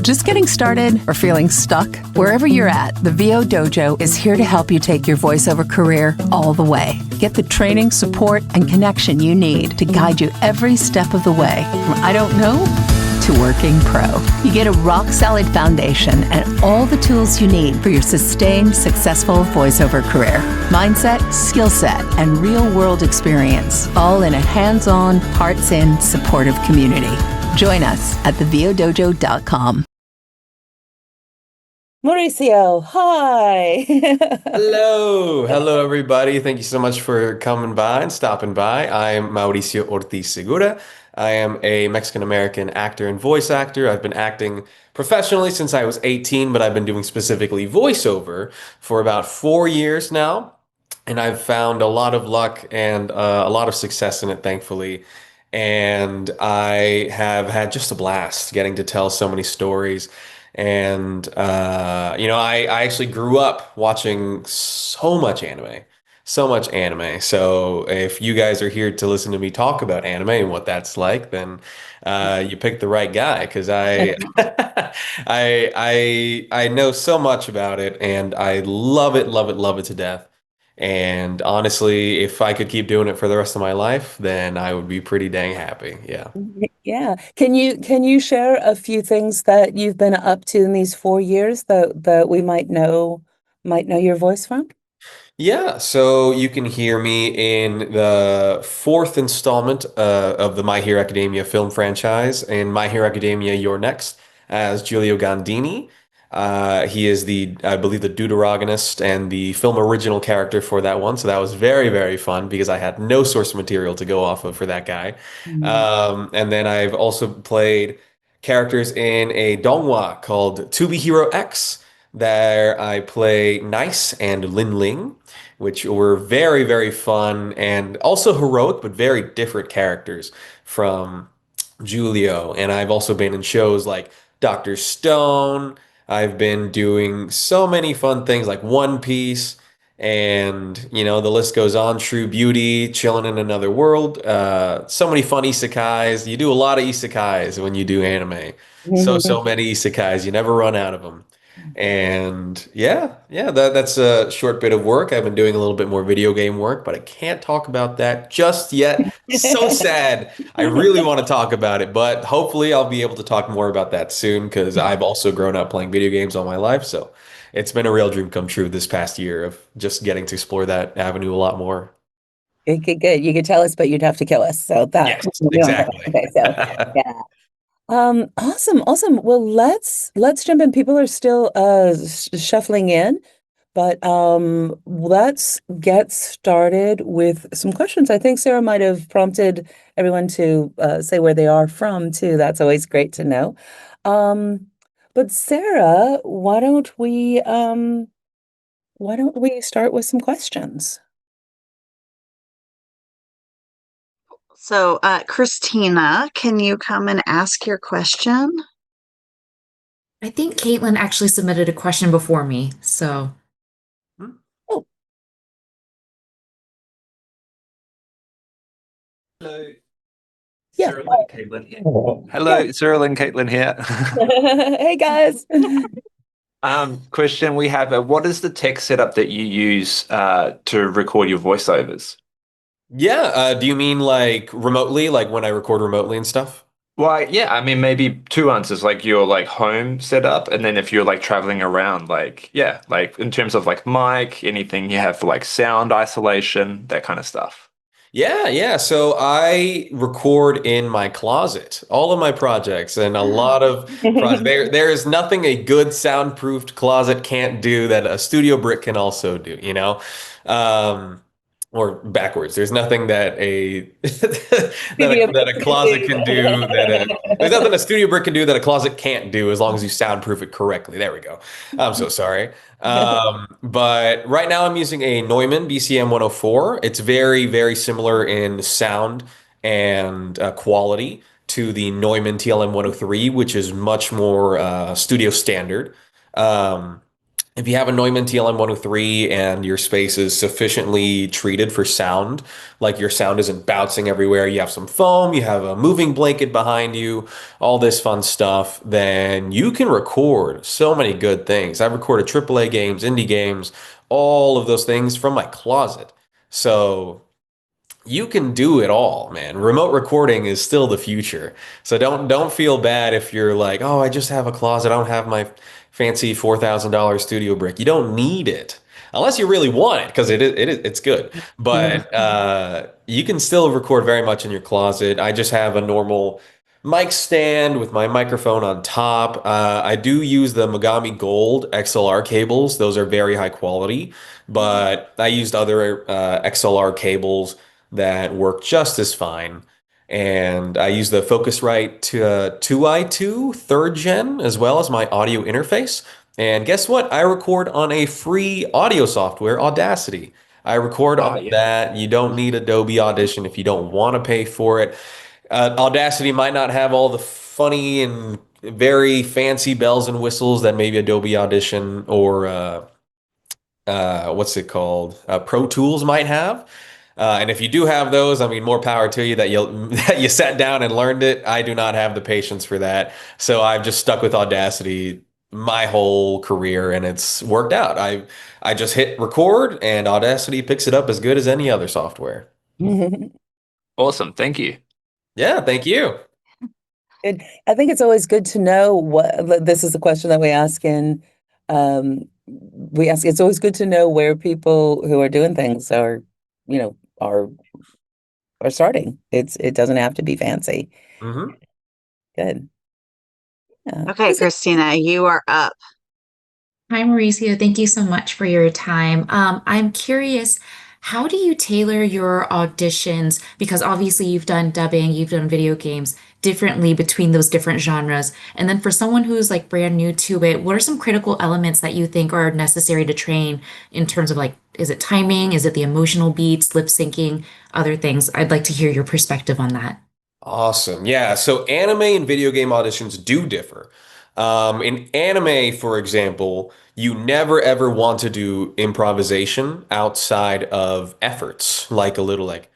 Just getting started or feeling stuck? Wherever you're at, the VO Dojo is here to help you take your voiceover career all the way. Get the training, support, and connection you need to guide you every step of the way from I don't know to working pro. You get a rock-solid foundation and all the tools you need for your sustained, successful voiceover career. Mindset, skill set, and real-world experience, all in a hands-on, hearts-in, supportive community. Join us at thevodojo.com. Mauricio, hi. Hello everybody. Thank you so much for coming by and stopping by. I'm Mauricio Ortiz-Segura. I am a Mexican-American actor and voice actor. I've been acting professionally since I was 18, but I've been doing specifically voiceover for about 4 years now. And I've found a lot of luck and a lot of success in it, thankfully. And I have had just a blast getting to tell so many stories. And, I actually grew up watching so much anime, so much anime. So if you guys are here to listen to me talk about anime and what that's like, then you picked the right guy because I know so much about it and I love it, love it, love it to death. And honestly, if I could keep doing it for the rest of my life, then I would be pretty dang happy. Yeah. Yeah. Can you share a few things that you've been up to in these 4 years that we might know your voice from? Yeah, so you can hear me in the fourth installment of the My Hero Academia film franchise in My Hero Academia You're Next as Giulio Gandini. He is I believe, the deuteragonist and the film original character for that one. So that was very, very fun because I had no source material to go off of for that guy. And then I've also played characters in a donghua called To Be Hero X. There I play Nice and Lin Ling, which were very, very fun and also heroic, but very different characters from Julio. And I've also been in shows like Dr. Stone. I've been doing so many fun things like One Piece, and the list goes on. True Beauty, Chilling in Another World. So many fun isekais. You do a lot of isekais when you do anime. So many isekais. You never run out of them. And that's a short bit of work. I've been doing a little bit more video game work, but I can't talk about that just yet. So sad. I really want to talk about it, but hopefully I'll be able to talk more about that soon because I've also grown up playing video games all my life. So it's been a real dream come true this past year of just getting to explore that avenue a lot more. Good. You could tell us, but you'd have to kill us. So that Yes, exactly. Okay, so yeah. Awesome. Well, let's jump in. People are still shuffling in, but let's get started with some questions. I think Sarah might have prompted everyone to say where they are from too. That's always great to know. But Sarah, why don't we start with some questions? So, Christina, can you come and ask your question? I think Caitlin actually submitted a question before me, so. Oh. Hello. Yeah. Cyril and Caitlin here. Hello, Cyril and Caitlin here. Hey guys. Question we have, what is the tech setup that you use to record your voiceovers? Yeah, do you mean like remotely, like when I record remotely and stuff? Well, yeah, I mean, maybe two answers, like your like home setup, and then if you're like traveling around, like, yeah, like in terms of like mic, anything you have for like sound isolation, that kind of stuff. Yeah. So I record in my closet, all of my projects, and a lot of there is nothing a good soundproofed closet can't do that a studio brick can also do, or backwards. There's nothing that that a closet can do there's nothing a studio brick can do that a closet can't do as long as you soundproof it correctly. There we go. I'm so sorry. But right now I'm using a Neumann BCM 104. It's very, very similar in sound and quality to the Neumann TLM 103, which is much more studio standard. if you have a Neumann TLM-103 and your space is sufficiently treated for sound, like your sound isn't bouncing everywhere, you have some foam, you have a moving blanket behind you, all this fun stuff, then you can record so many good things. I've recorded AAA games, indie games, all of those things from my closet. So you can do it all, man. Remote recording is still the future. So don't feel bad if you're like, oh, I just have a closet. I don't have my fancy $4,000 studio brick. You don't need it unless you really want it because it's good. But you can still record very much in your closet. I just have a normal mic stand with my microphone on top. I do use the Mogami Gold XLR cables. Those are very high quality, but I used other XLR cables that work just as fine. And I use the Focusrite to 2i2 third gen as well as my audio interface. And guess what? I record on a free audio software, Audacity. I record Oh, on yeah. that. You don't need Adobe Audition if you don't want to pay for it. Audacity might not have all the funny and very fancy bells and whistles that maybe Adobe Audition or what's it called? Pro Tools might have. And if you do have those, I mean, more power to you that that you sat down and learned it. I do not have the patience for that. So I've just stuck with Audacity my whole career and it's worked out. I just hit record and Audacity picks it up as good as any other software. Awesome. Thank you. Yeah, thank you. I think it's always good to know this is a question that we ask it's always good to know where people who are doing things are, are starting. It doesn't have to be fancy. Mm-hmm. Good. Yeah. Okay, Christina, you are up. Hi, Mauricio. Thank you so much for your time. I'm curious, how do you tailor your auditions? Because obviously you've done dubbing, you've done video games differently between those different genres. And then for someone who's like brand new to it, what are some critical elements that you think are necessary to train in terms of like, is it timing? Is it the emotional beats, lip syncing, other things? I'd like to hear your perspective on that. Awesome. Yeah. So anime and video game auditions do differ. In anime, for example, you never ever want to do improvisation outside of efforts, like a little like,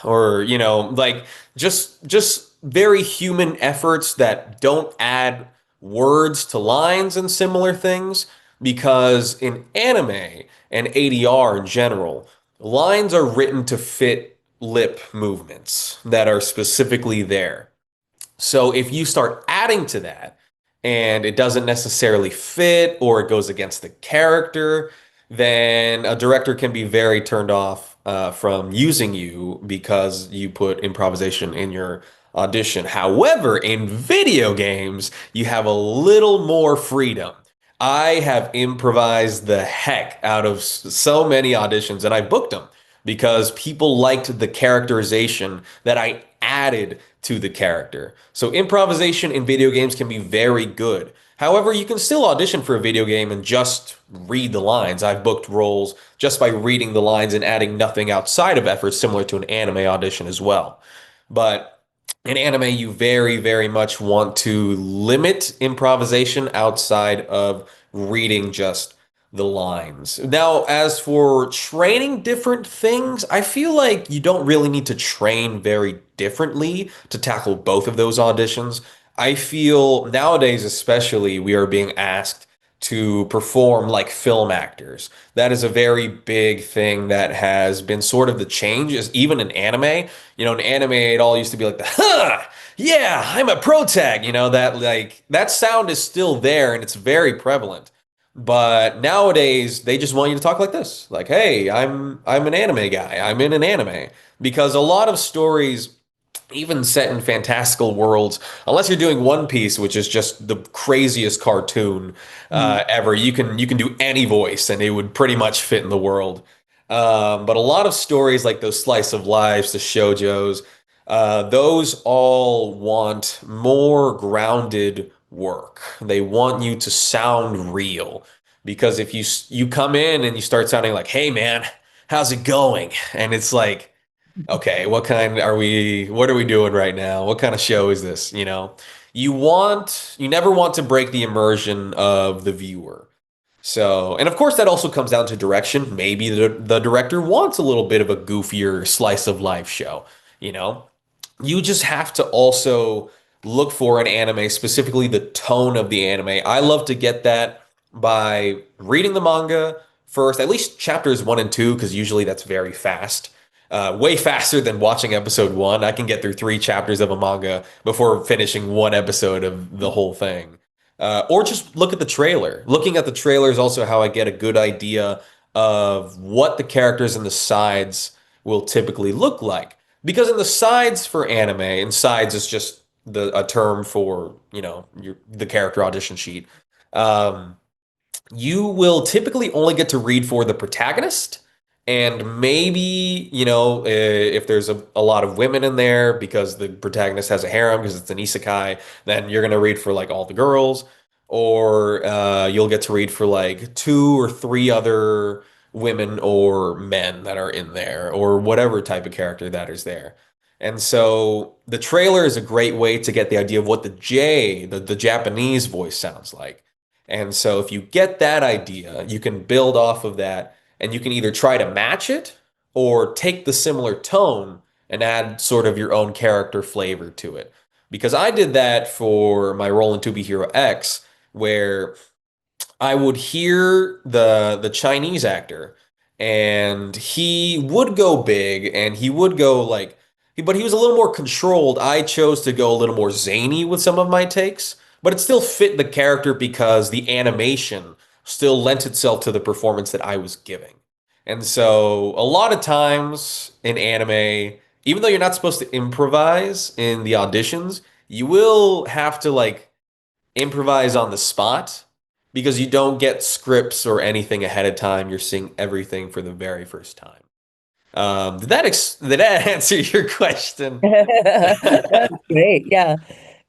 or, like just very human efforts that don't add words to lines and similar things. Because in anime and ADR in general, lines are written to fit lip movements that are specifically there. So if you start adding to that and it doesn't necessarily fit or it goes against the character, then a director can be very turned off from using you because you put improvisation in your audition. However, in video games, you have a little more freedom. I have improvised the heck out of so many auditions and I booked them because people liked the characterization that I added to the character. So improvisation in video games can be very good. However, you can still audition for a video game and just read the lines. I've booked roles just by reading the lines and adding nothing outside of effort, similar to an anime audition as well. But in anime, you very, very much want to limit improvisation outside of reading just the lines. Now, as for training different things, I feel like you don't really need to train very differently to tackle both of those auditions. I feel nowadays, especially, we are being asked to perform like film actors. That is a very big thing that has been sort of the change, is even in anime. In anime, it all used to be like the, yeah, I'm a pro tag, that like that sound is still there and it's very prevalent. But nowadays, they just want you to talk like this. Like, hey, I'm an anime guy. I'm in an anime. Because a lot of stories, even set in fantastical worlds, unless you're doing One Piece, which is just the craziest cartoon ever, you can do any voice and it would pretty much fit in the world. But a lot of stories like those slice of lives, the shoujos, those all want more grounded work. They want you to sound real because if you come in and you start sounding like, "Hey man, how's it going?" and it's like, "Okay, what are we doing right now? What kind of show is this?" You never want to break the immersion of the viewer. So, and of course, that also comes down to direction. Maybe the director wants a little bit of a goofier slice of life show, you know? You just have to also look for an anime, specifically the tone of the anime. I love to get that by reading the manga first, at least chapters 1 and 2, because usually that's very fast. Way faster than watching episode 1. I can get through 3 chapters of a manga before finishing 1 episode of the whole thing. Or just look at the trailer. Looking at the trailer is also how I get a good idea of what the characters in the sides will typically look like. Because in the sides for anime, and sides is just a term for, the character audition sheet. You will typically only get to read for the protagonist and maybe, if there's a lot of women in there because the protagonist has a harem because it's an isekai, then you're going to read for like all the girls, or you'll get to read for like 2 or 3 other women or men that are in there, or whatever type of character that is there. And so the trailer is a great way to get the idea of what the Japanese voice sounds like. And so if you get that idea, you can build off of that and you can either try to match it or take the similar tone and add sort of your own character flavor to it. Because I did that for my role in To Be Hero X, where I would hear the Chinese actor and he would go big and he would go like, but he was a little more controlled. I chose to go a little more zany with some of my takes, but it still fit the character because the animation still lent itself to the performance that I was giving. And so a lot of times in anime, even though you're not supposed to improvise in the auditions, you will have to like improvise on the spot because you don't get scripts or anything ahead of time. You're seeing everything for the very first time. Did that answer your question? That's great. Yeah.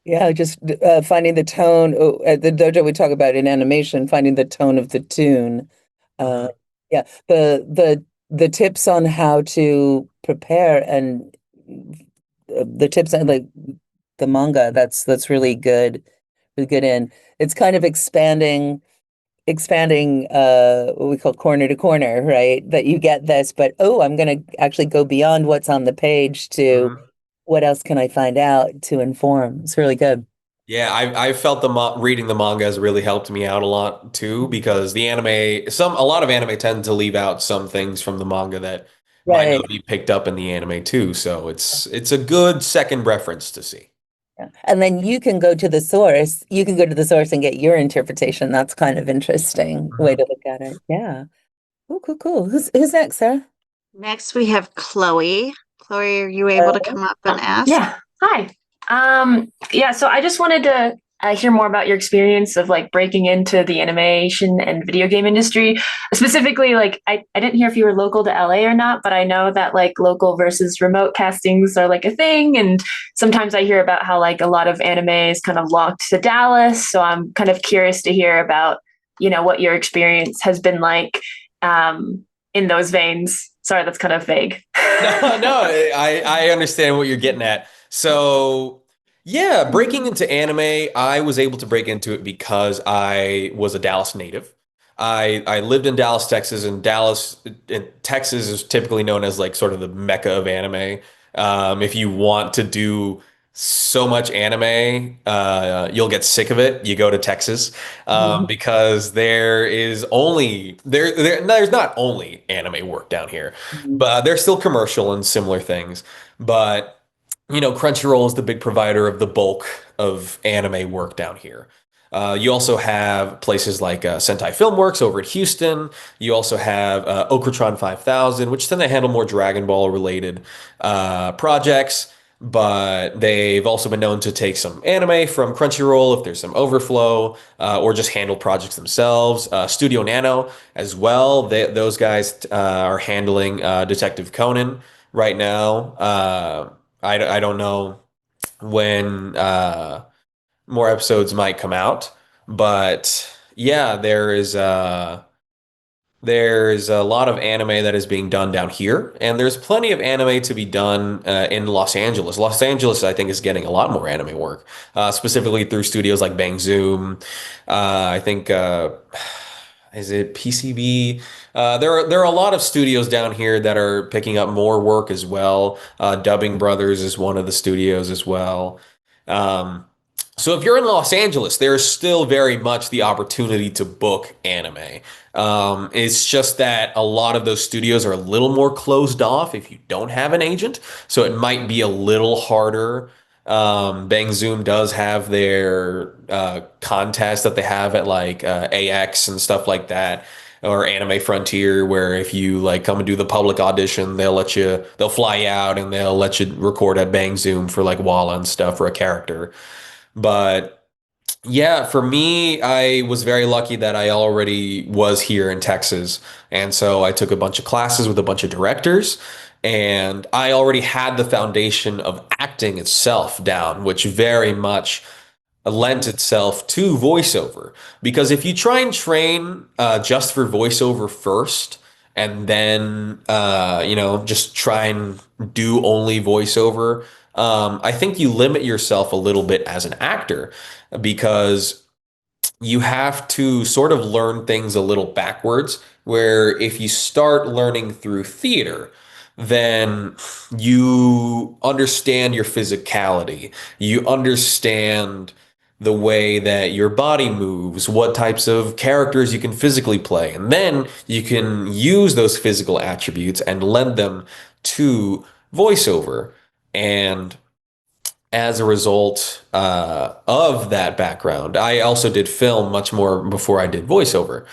Yeah. Just finding the tone. At the dojo, we talk about in animation, finding the tone of the tune. Uh, yeah. The tips on how to prepare and the tips on like the manga, that's really good. Really good in. It's kind of expanding what we call corner to corner, right? That you get this, but I'm going to actually go beyond what's on the page to what else can I find out to inform. It's really good. Yeah, I felt reading the manga has really helped me out a lot too, because the anime, a lot of anime tend to leave out some things from the manga that might Right. not be picked up in the anime too. So it's a good second reference to see. Yeah. And then you can go to the source. You can go to the source and get your interpretation. That's kind of interesting way to look at it. Yeah. Oh, cool, cool. Who's next, Sarah? Next, we have Chloe. Chloe, are you able to come up and ask? Yeah. Hi. Yeah, so I just wanted to hear more about your experience of like breaking into the animation and video game industry. Specifically, like I didn't hear if you were local to LA or not, but I know that like local versus remote castings are like a thing. And sometimes I hear about how like a lot of anime is kind of locked to Dallas. So I'm kind of curious to hear about, what your experience has been like in those veins. Sorry, that's kind of vague. No, I understand what you're getting at. So, yeah, breaking into anime, I was able to break into it because I was a Dallas native. I lived in Dallas, Texas, and Texas is typically known as like sort of the mecca of anime. If you want to do so much anime, you'll get sick of it. You go to Texas, because there's not only anime work down here, but there's still commercial and similar things. But Crunchyroll is the big provider of the bulk of anime work down here. You also have places like Sentai Filmworks over at Houston. You also have Okratron 5000, which tend to handle more Dragon Ball related projects. But they've also been known to take some anime from Crunchyroll if there's some overflow, or just handle projects themselves. Studio Nano as well. Those guys are handling Detective Conan right now. I don't know when more episodes might come out, but yeah, there's a lot of anime that is being done down here, and there's plenty of anime to be done in Los Angeles. Los Angeles, I think, is getting a lot more anime work, specifically through studios like Bang Zoom. I think is it PCB? There are a lot of studios down here that are picking up more work as well. Dubbing Brothers is one of the studios as well. Um, so if you're in Los Angeles, there's still very much the opportunity to book anime. It's just that a lot of those studios are a little more closed off if you don't have an agent. So it might be a little harder. Bang Zoom does have their contest that they have at like AX and stuff like that, or Anime Frontier, where if you like come and do the public audition, they'll fly you out and they'll let you record at Bang Zoom for like Walla and stuff for a character. But yeah, for me, I was very lucky that I already was here in Texas. And so I took a bunch of classes with a bunch of directors, and I already had the foundation of acting itself down, which very much lent itself to voiceover. Because if you try and train just for voiceover first, and then just try and do only voiceover, I think you limit yourself a little bit as an actor, because you have to sort of learn things a little backwards, where if you start learning through theater, then you understand your physicality. You understand the way that your body moves, what types of characters you can physically play. And then you can use those physical attributes and lend them to voiceover. And as a result of that background, I also did film much more before I did voiceover.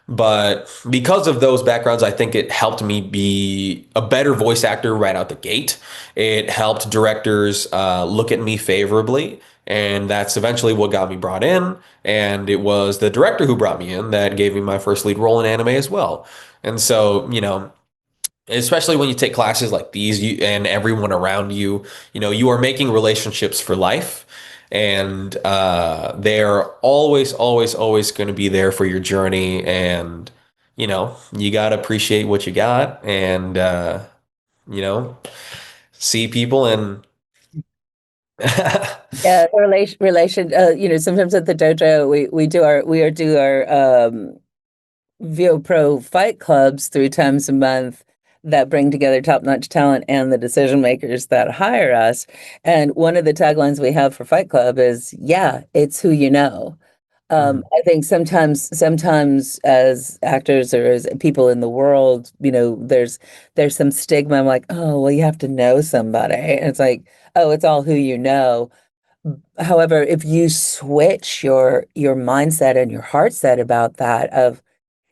But because of those backgrounds, I think it helped me be a better voice actor right out the gate. It helped directors look at me favorably. And that's eventually what got me brought in. And it was the director who brought me in that gave me my first lead role in anime as well. And so, especially when you take classes like these, and everyone around you, you are making relationships for life. And they're always, always, always going to be there for your journey. And, you got to appreciate what you got, and, see people and Yeah, sometimes at the dojo we do our VO Pro fight clubs 3 times a month that bring together top-notch talent and the decision makers that hire us. And one of the taglines we have for Fight Club is, yeah, it's who you know. I think sometimes as actors or as people in the world, there's some stigma. I'm like, oh, well, you have to know somebody. And it's like, oh, it's all who you know. However, if you switch your mindset and your heart set about that of,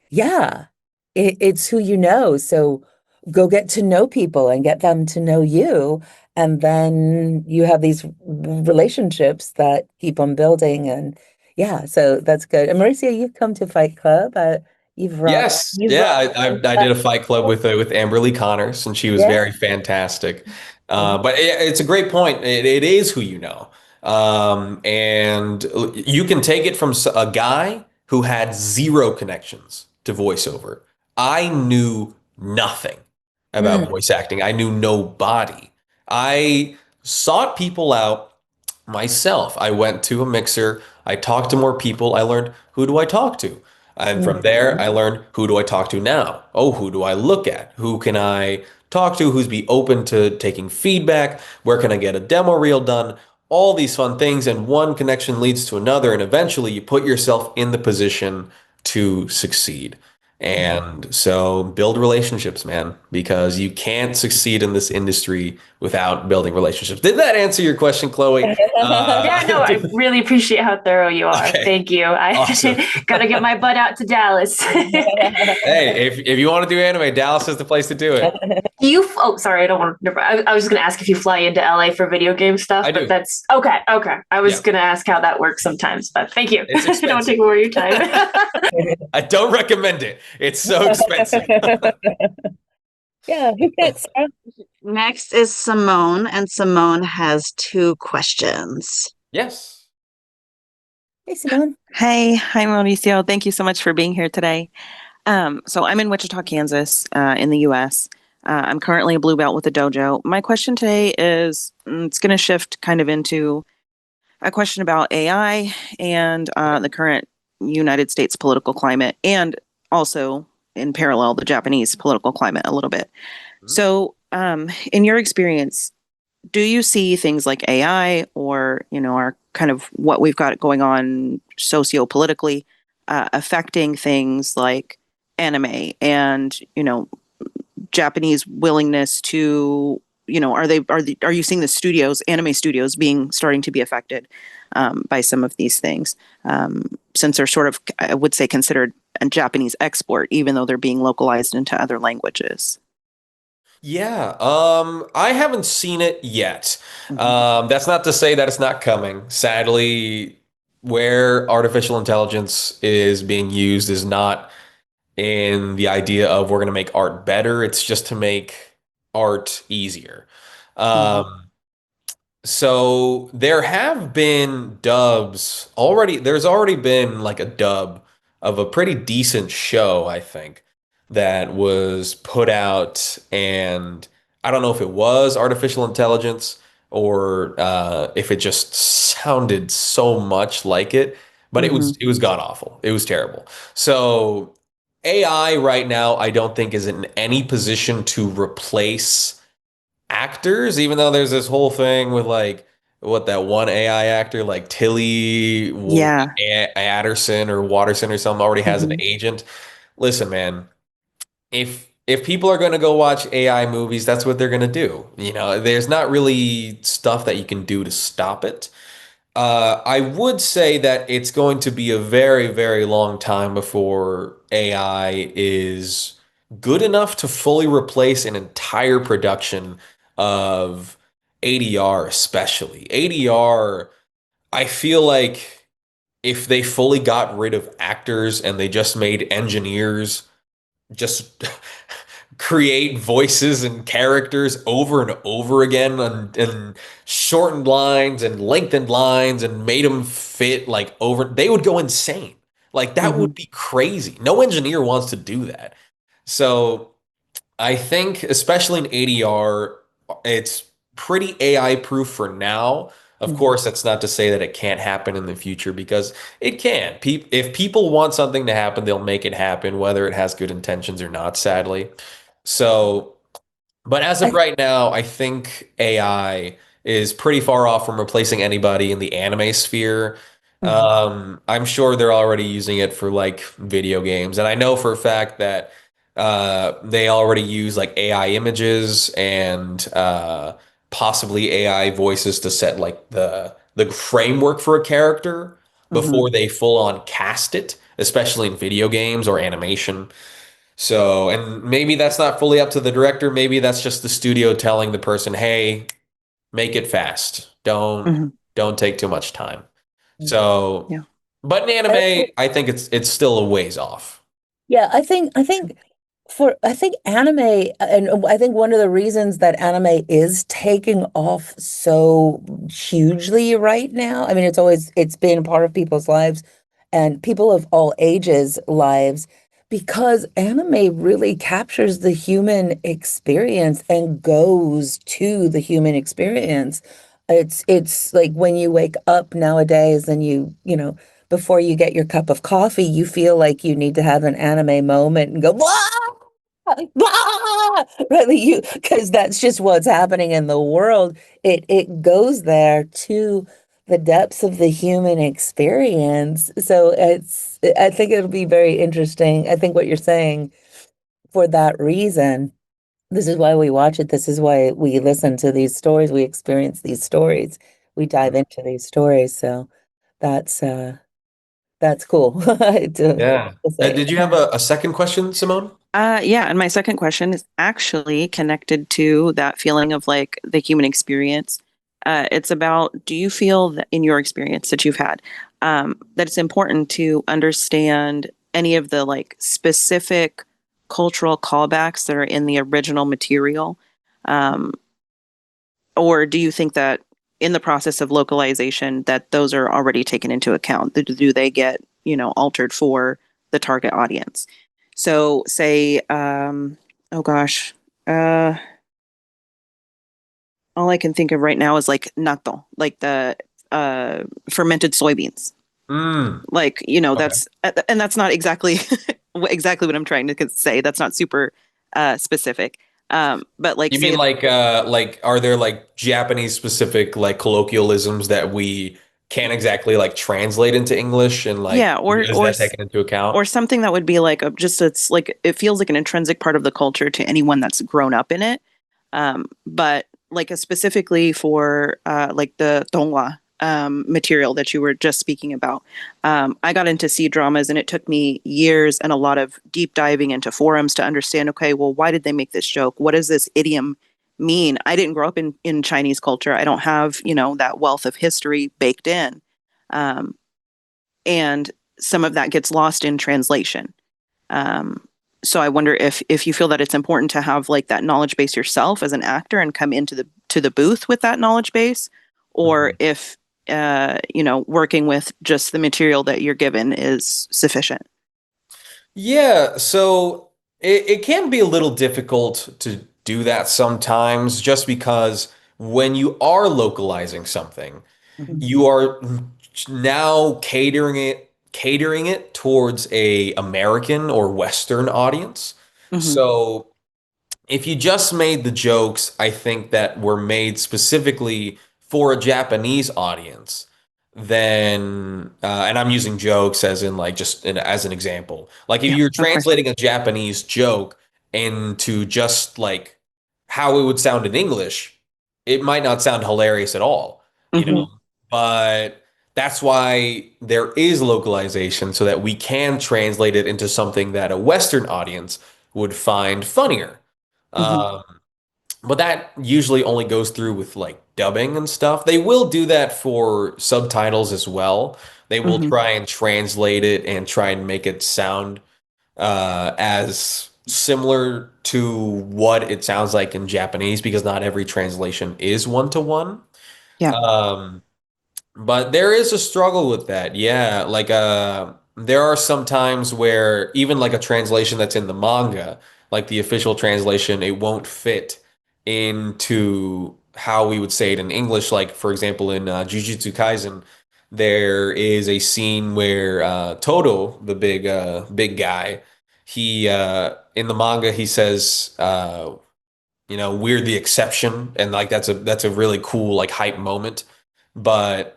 yeah, it's who you know. So go get to know people and get them to know you. And then you have these relationships that keep on building. And yeah, so that's good. And Mauricio, you've come to Fight Club. Yes, yeah, I did a fight club with Amberly Connors, and she was very fantastic. But it's a great point. It is who you know, and you can take it from a guy who had zero connections to voiceover. I knew nothing about voice acting. I knew nobody. I sought people out myself. I went to a mixer. I talked to more people. I learned, who do I talk to? And from there, I learned, who do I talk to now? Oh, who do I look at? Who can I talk to? Who's be open to taking feedback? Where can I get a demo reel done? All these fun things, and one connection leads to another, and eventually you put yourself in the position to succeed. And so build relationships, man, because you can't succeed in this industry without building relationships. Did that answer your question, Chloe? Yeah, no, I really appreciate how thorough you are. Okay. Thank you. I Awesome. got to get my butt out to Dallas. Hey, if you want to do anime, Dallas is the place to do it. Sorry, I don't want to. I was going to ask if you fly into LA for video game stuff. I do. But that's okay. I was going to ask how that works sometimes, but thank you. It's expensive. Don't take more of your time. I don't recommend it. It's so expensive. Yeah, who's next? Next is Simone, and Simone has 2 questions. Yes. Hey, Simone. Hi, Mauricio. Thank you so much for being here today. So I'm in Wichita, Kansas, in the U.S. I'm currently a blue belt with the dojo. My question today is, it's going to shift kind of into a question about AI and the current United States political climate, and also in parallel the Japanese political climate a little bit. So, in your experience, do you see things like AI or, our kind of what we've got going on socio-politically affecting things like anime and, Japanese willingness to, are you seeing the anime studios starting to be affected by some of these things, since they're sort of, I would say, considered a Japanese export, even though they're being localized into other languages? Yeah, I haven't seen it yet. That's not to say that it's not coming. Sadly, where artificial intelligence is being used is not in the idea of we're going to make art better. It's just to make art easier. Um, so there have been dubs already. There's already been like a dub of a pretty decent show, I think, that was put out, and I don't know if it was artificial intelligence or if it just sounded so much like it, but it was god awful. It was terrible. So AI right now, I don't think is in any position to replace actors, even though there's this whole thing with like what that one AI actor like Yeah. Adderson or Watterson or something already has an agent. Listen, man, if people are going to go watch AI movies, that's what they're going to do. There's not really stuff that you can do to stop it. I would say that it's going to be a very, very long time before AI is good enough to fully replace an entire production of ADR, especially. ADR, I feel like if they fully got rid of actors and they just made engineers just create voices and characters over and over again and shortened lines and lengthened lines and made them fit like over, they would go insane. Like that would be crazy. No engineer wants to do that. So I think, especially in ADR, it's pretty AI proof for now. Of course, that's not to say that it can't happen in the future, because it can. If people want something to happen, they'll make it happen, whether it has good intentions or not, sadly. So, but as of right now, I think AI is pretty far off from replacing anybody in the anime sphere. I'm sure they're already using it for like video games. And I know for a fact that they already use like AI images and possibly AI voices to set like the framework for a character before they full on cast it, especially in video games or animation. So, and maybe that's not fully up to the director. Maybe that's just the studio telling the person, "Hey, make it fast. Don't take too much time." So, Yeah. but in anime, I think it's still a ways off. Yeah, I think anime, and I think one of the reasons that anime is taking off so hugely right now, I mean, it's been part of people's lives and people of all ages' lives, because anime really captures the human experience and goes to the human experience. It's like when you wake up nowadays and before you get your cup of coffee, you feel like you need to have an anime moment and go, "Wah! Wah!" Right? Like because that's just what's happening in the world. It goes there to the depths of the human experience. So I think it'll be very interesting. I think what you're saying, for that reason, this is why we watch it. This is why we listen to these stories. We experience these stories. We dive into these stories. So that's cool. Yeah. To say. Did you have a second question, Simone? Yeah, and my second question is actually connected to that feeling of like the human experience. It's about, do you feel that in your experience that you've had, that it's important to understand any of the like specific cultural callbacks that are in the original material? Or do you think that in the process of localization that those are already taken into account? Do they get, altered for the target audience? So say, oh gosh, all I can think of right now is like natto, like the fermented soybeans. Like, Okay. that's, and that's not exactly exactly what I'm trying to say. That's not super specific. But like You say mean like are there like Japanese specific like colloquialisms that we can't exactly like translate into English and like yeah, is that taken into account? or something that would be like just it's like it feels like an intrinsic part of the culture to anyone that's grown up in it. But like specifically for like the tonghua material that you were just speaking about. I got into C-dramas and it took me years and a lot of deep diving into forums to understand, okay, well, why did they make this joke? What does this idiom mean? I didn't grow up in Chinese culture. I don't have, that wealth of history baked in. And some of that gets lost in translation. So I wonder if you feel that it's important to have like that knowledge base yourself as an actor and come into the booth with that knowledge base, or if working with just the material that you're given is sufficient. Yeah, so it can be a little difficult to do that sometimes just because when you are localizing something, you are now catering it towards a American or Western audience. So if you just made the jokes, I think that were made specifically for a Japanese audience, then and I'm using jokes as in like as an example. Like if you're Of course. translating a Japanese joke into just like how it would sound in English, it might not sound hilarious at all, you know. But that's why there is localization so that we can translate it into something that a Western audience would find funnier. Um, but that usually only goes through with like dubbing and stuff. They will do that for subtitles as well. They will try and translate it and try and make it sound as similar to what it sounds like in Japanese because not every translation is one-to-one. Yeah. But there is a struggle with that. Yeah, like there are some times where even like a translation that's in the manga, like the official translation, it won't fit into how we would say it in English. Like for example, in Jujutsu Kaisen, there is a scene where Todo, the big guy, he in the manga he says we're the exception, and like that's a really cool like hype moment, but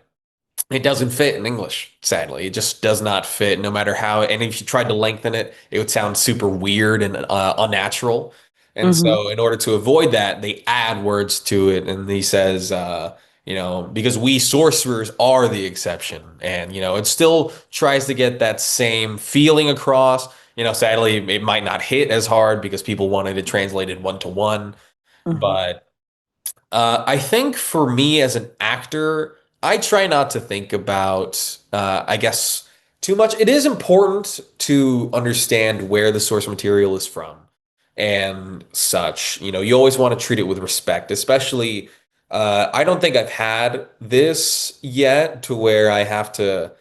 it doesn't fit in English, sadly. It just does not fit no matter how. And if you tried to lengthen it, it would sound super weird and unnatural. And so, in order to avoid that, they add words to it. And he says, because we sorcerers are the exception. And, it still tries to get that same feeling across. Sadly, it might not hit as hard because people wanted it translated one-to-one. But I think for me as an actor, I try not to think about, I guess, too much. It is important to understand where the source material is from and such. You always want to treat it with respect, especially, I don't think I've had this yet to where I have to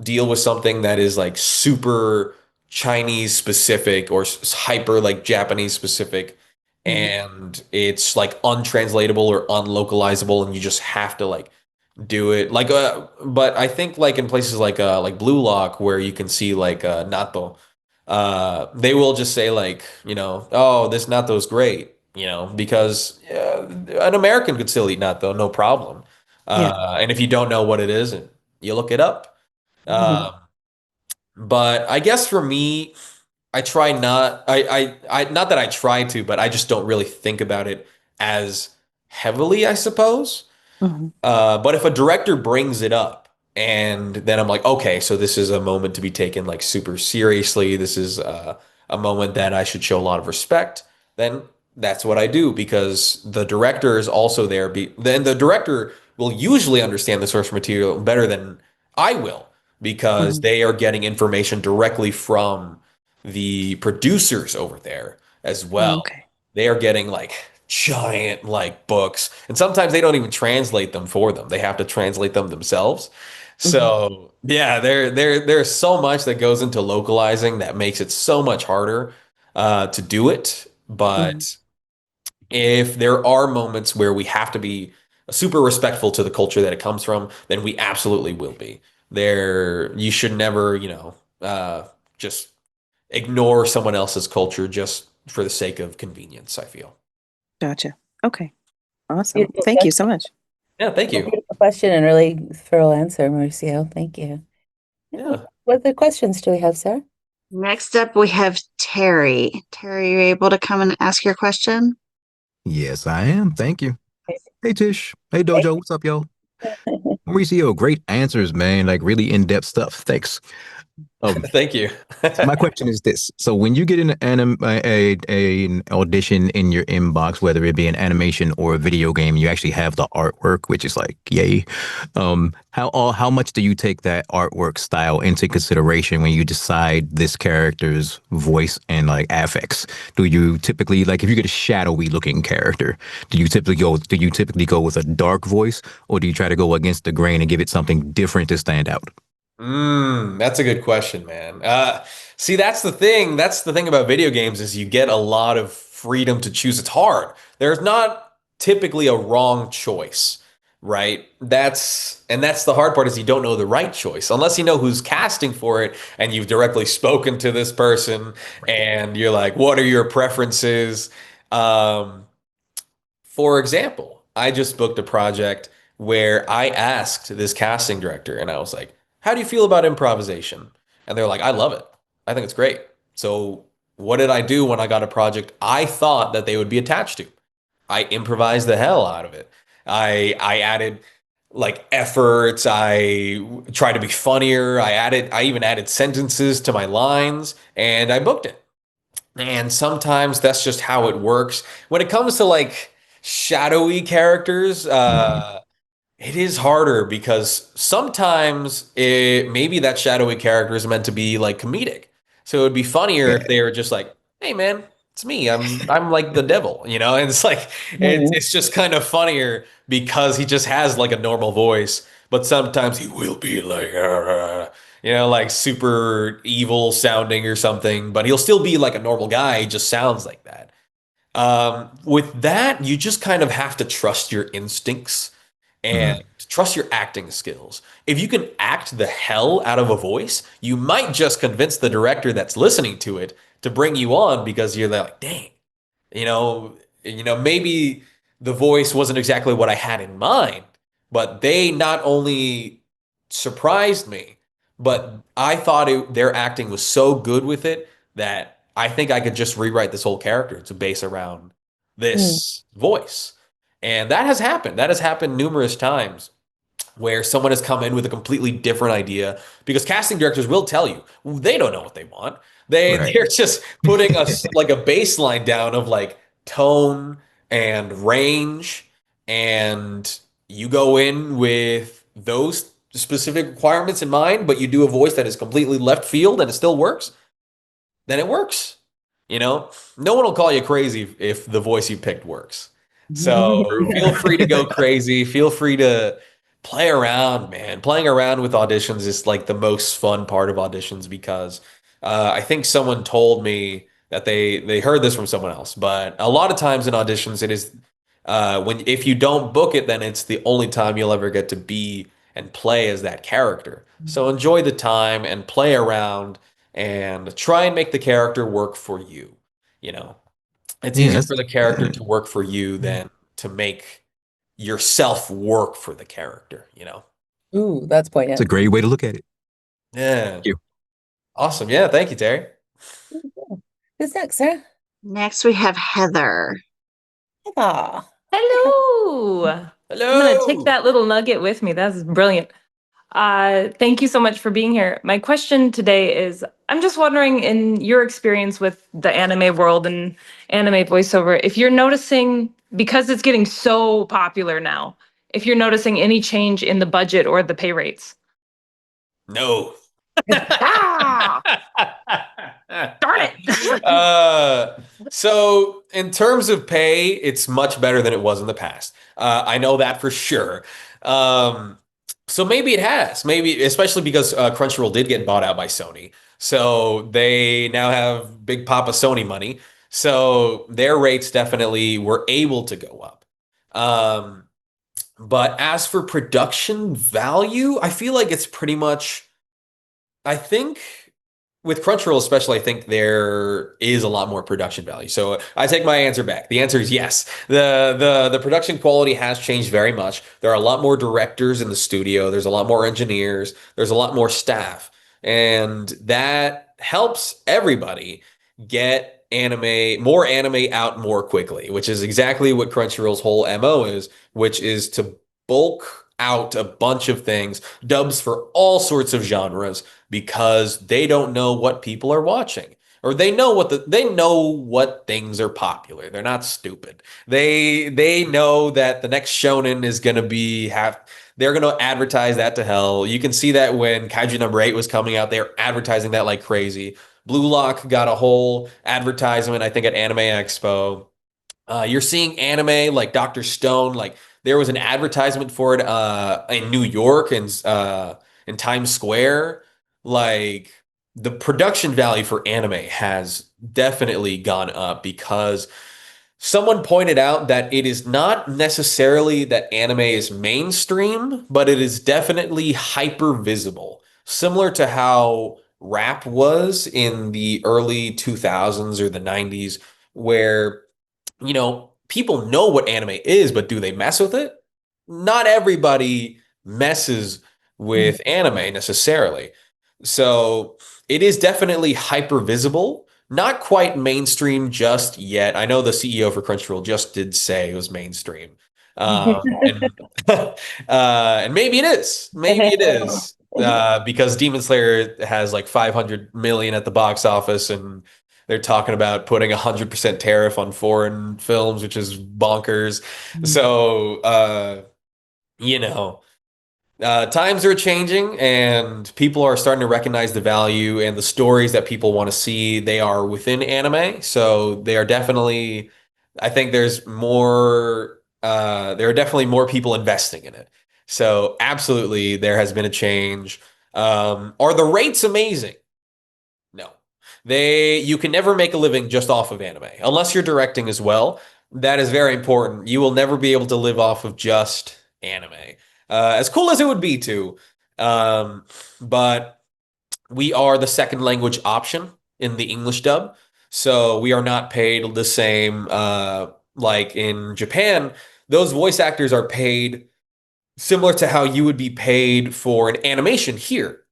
deal with something that is like super Chinese specific or hyper like Japanese specific. And it's like untranslatable or unlocalizable, and you just have to like do it like but I think like in places like Blue Lock where you can see like natto, they will just say like oh, this natto is great, because an American could still eat natto, no problem. And if you don't know what it is, you look it up. But I guess for me, I try not I not that I try to, but I just don't really think about it as heavily, I suppose. But if a director brings it up and then I'm like, okay, so this is a moment to be taken like super seriously. This is a moment that I should show a lot of respect. Then that's what I do because the director is also there. Then the director will usually understand the source material better than I will because they are getting information directly from the producers over there as well. They are getting like giant like books, and sometimes they don't even translate them for them. They have to translate them themselves. So yeah, there's so much that goes into localizing that makes it so much harder to do it. But if there are moments where we have to be super respectful to the culture that it comes from, then we absolutely will be. You should never, just ignore someone else's culture just for the sake of convenience, I feel. Gotcha. Okay. Awesome. Beautiful Thank you so much. Yeah, thank you. Beautiful question and really thorough answer, Mauricio. Thank you. Yeah. What other questions do we have, Sarah? Next up, we have Terry. Terry, you able to come and ask your question? Yes, I am. Thank you. Hey, Tish. Hey, Dojo. What's up, y'all? Mauricio, great answers, man. Like really in-depth stuff. Thanks. Thank you. So my question is this. So when you get an audition in your inbox, whether it be an animation or a video game, you actually have the artwork, which is like, yay. How much do you take that artwork style into consideration when you decide this character's voice and like affects? Do you typically, like if you get a shadowy looking character, do you typically go with a dark voice, or do you try to go against the grain and give it something different to stand out? That's a good question, man. See, that's the thing. That's the thing about video games is you get a lot of freedom to choose. It's hard. There's not typically a wrong choice, right? That's the hard part is you don't know the right choice unless you know who's casting for it and you've directly spoken to this person and you're like, what are your preferences? For example, I just booked a project where I asked this casting director and I was like, how do you feel about improvisation? And they're like, I love it. I think it's great. So what did I do when I got a project I thought that they would be attached to? I improvised the hell out of it. I added like efforts. I tried to be funnier. I even added sentences to my lines and I booked it. And sometimes that's just how it works. When it comes to like shadowy characters, it is harder because sometimes maybe that shadowy character is meant to be like comedic. So it would be funnier if they were just like, "Hey man, it's me. I'm like the devil," you know? And it's like it's just kind of funnier because he just has like a normal voice, but sometimes he will be like you know, like super evil sounding or something, but he'll still be like a normal guy, he just sounds like that. With that, you just kind of have to trust your instincts and trust your acting skills. If you can act the hell out of a voice, you might just convince the director that's listening to it to bring you on because you're like, dang, maybe the voice wasn't exactly what I had in mind, but they not only surprised me, but I thought their acting was so good with it that I think I could just rewrite this whole character to base around this voice. And that has happened. That has happened numerous times where someone has come in with a completely different idea because casting directors will tell you they don't know what they want. They're just putting us like a baseline down of like tone and range, and you go in with those specific requirements in mind, but you do a voice that is completely left field and it still works, then it works. You know, no one will call you crazy if the voice you picked works. So feel free to go crazy. Feel free to play around, man. Playing around with auditions is like the most fun part of auditions because I think someone told me that they heard this from someone else. But a lot of times in auditions, it is if you don't book it, then it's the only time you'll ever get to be and play as that character. So enjoy the time and play around and try and make the character work for you. You know, it's easier for the character to work for you than to make yourself work for the character, you know? Ooh, that's poignant. It's a great way to look at it. Yeah. Thank you. Awesome. Yeah. Thank you, Terry. Who's next, Sarah? Next, we have Heather. Aw. Hello. Hello. I'm going to take that little nugget with me. That's brilliant. Thank you so much for being here. My question today is, I'm just wondering, in your experience with the anime world and anime voiceover, if you're noticing, because it's getting so popular now, if you're noticing any change in the budget or the pay rates. No. Ah! Darn it. So in terms of pay, it's much better than it was in the past. I know that for sure. So maybe it has, maybe especially because Crunchyroll did get bought out by Sony. So they now have Big Papa Sony money. So their rates definitely were able to go up. But as for production value, I feel like it's pretty much, I think with Crunchyroll especially, I think there is a lot more production value. So I take my answer back. The answer is yes. The production quality has changed very much. There are a lot more directors in the studio. There's a lot more engineers. There's a lot more staff. And that helps everybody get more anime out more quickly, which is exactly what Crunchyroll's whole MO is, which is to bulk out a bunch of things, dubs for all sorts of genres because they don't know what people are watching. Or they know what things are popular. They're not stupid. They know that the next shonen is gonna they're gonna advertise that to hell. You can see that when Kaiju number 8 was coming out, they're advertising that like crazy. Blue Lock got a whole advertisement, I think, at Anime Expo. You're seeing anime like Dr. Stone, like there was an advertisement for it in New York and in Times Square. Like the production value for anime has definitely gone up because someone pointed out that it is not necessarily that anime is mainstream, but it is definitely hyper visible, similar to how rap was in the early 2000s or the 90s, where people know what anime is, but do they mess with it? Not everybody messes with anime necessarily. So it is definitely hyper visible, not quite mainstream just yet. I know the CEO for Crunchyroll just did say it was mainstream. And, and maybe it is. Maybe it is. Because Demon Slayer has like 500 million at the box office, and they're talking about putting 100% tariff on foreign films, which is bonkers. So, times are changing and people are starting to recognize the value and the stories that people want to see. They are within anime. So they are definitely, I think there are definitely more people investing in it. So absolutely, there has been a change. Are the rates amazing? No. You can never make a living just off of anime, unless you're directing as well. That is very important. You will never be able to live off of just anime. As cool as it would be to. But we are the second language option in the English dub. So we are not paid the same, like in Japan. Those voice actors are paid similar to how you would be paid for an animation here.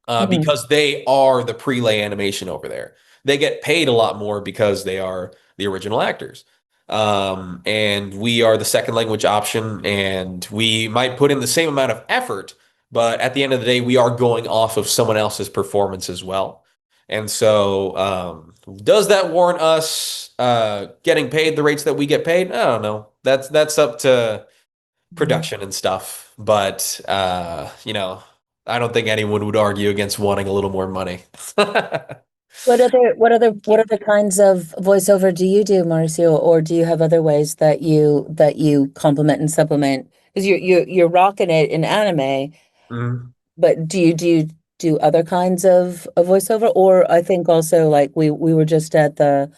Because they are the prelay animation over there. They get paid a lot more because they are the original actors. And we are the second language option, and we might put in the same amount of effort, but at the end of the day, we are going off of someone else's performance as well. And so, does that warrant us getting paid the rates that we get paid? I don't know. That's up to production and stuff. But I don't think anyone would argue against wanting a little more money. What other kinds of voiceover do you do, Mauricio, or do you have other ways that you complement and supplement? Because you're rocking it in anime, but do you do other kinds of voiceover? Or I think also, like we were just at the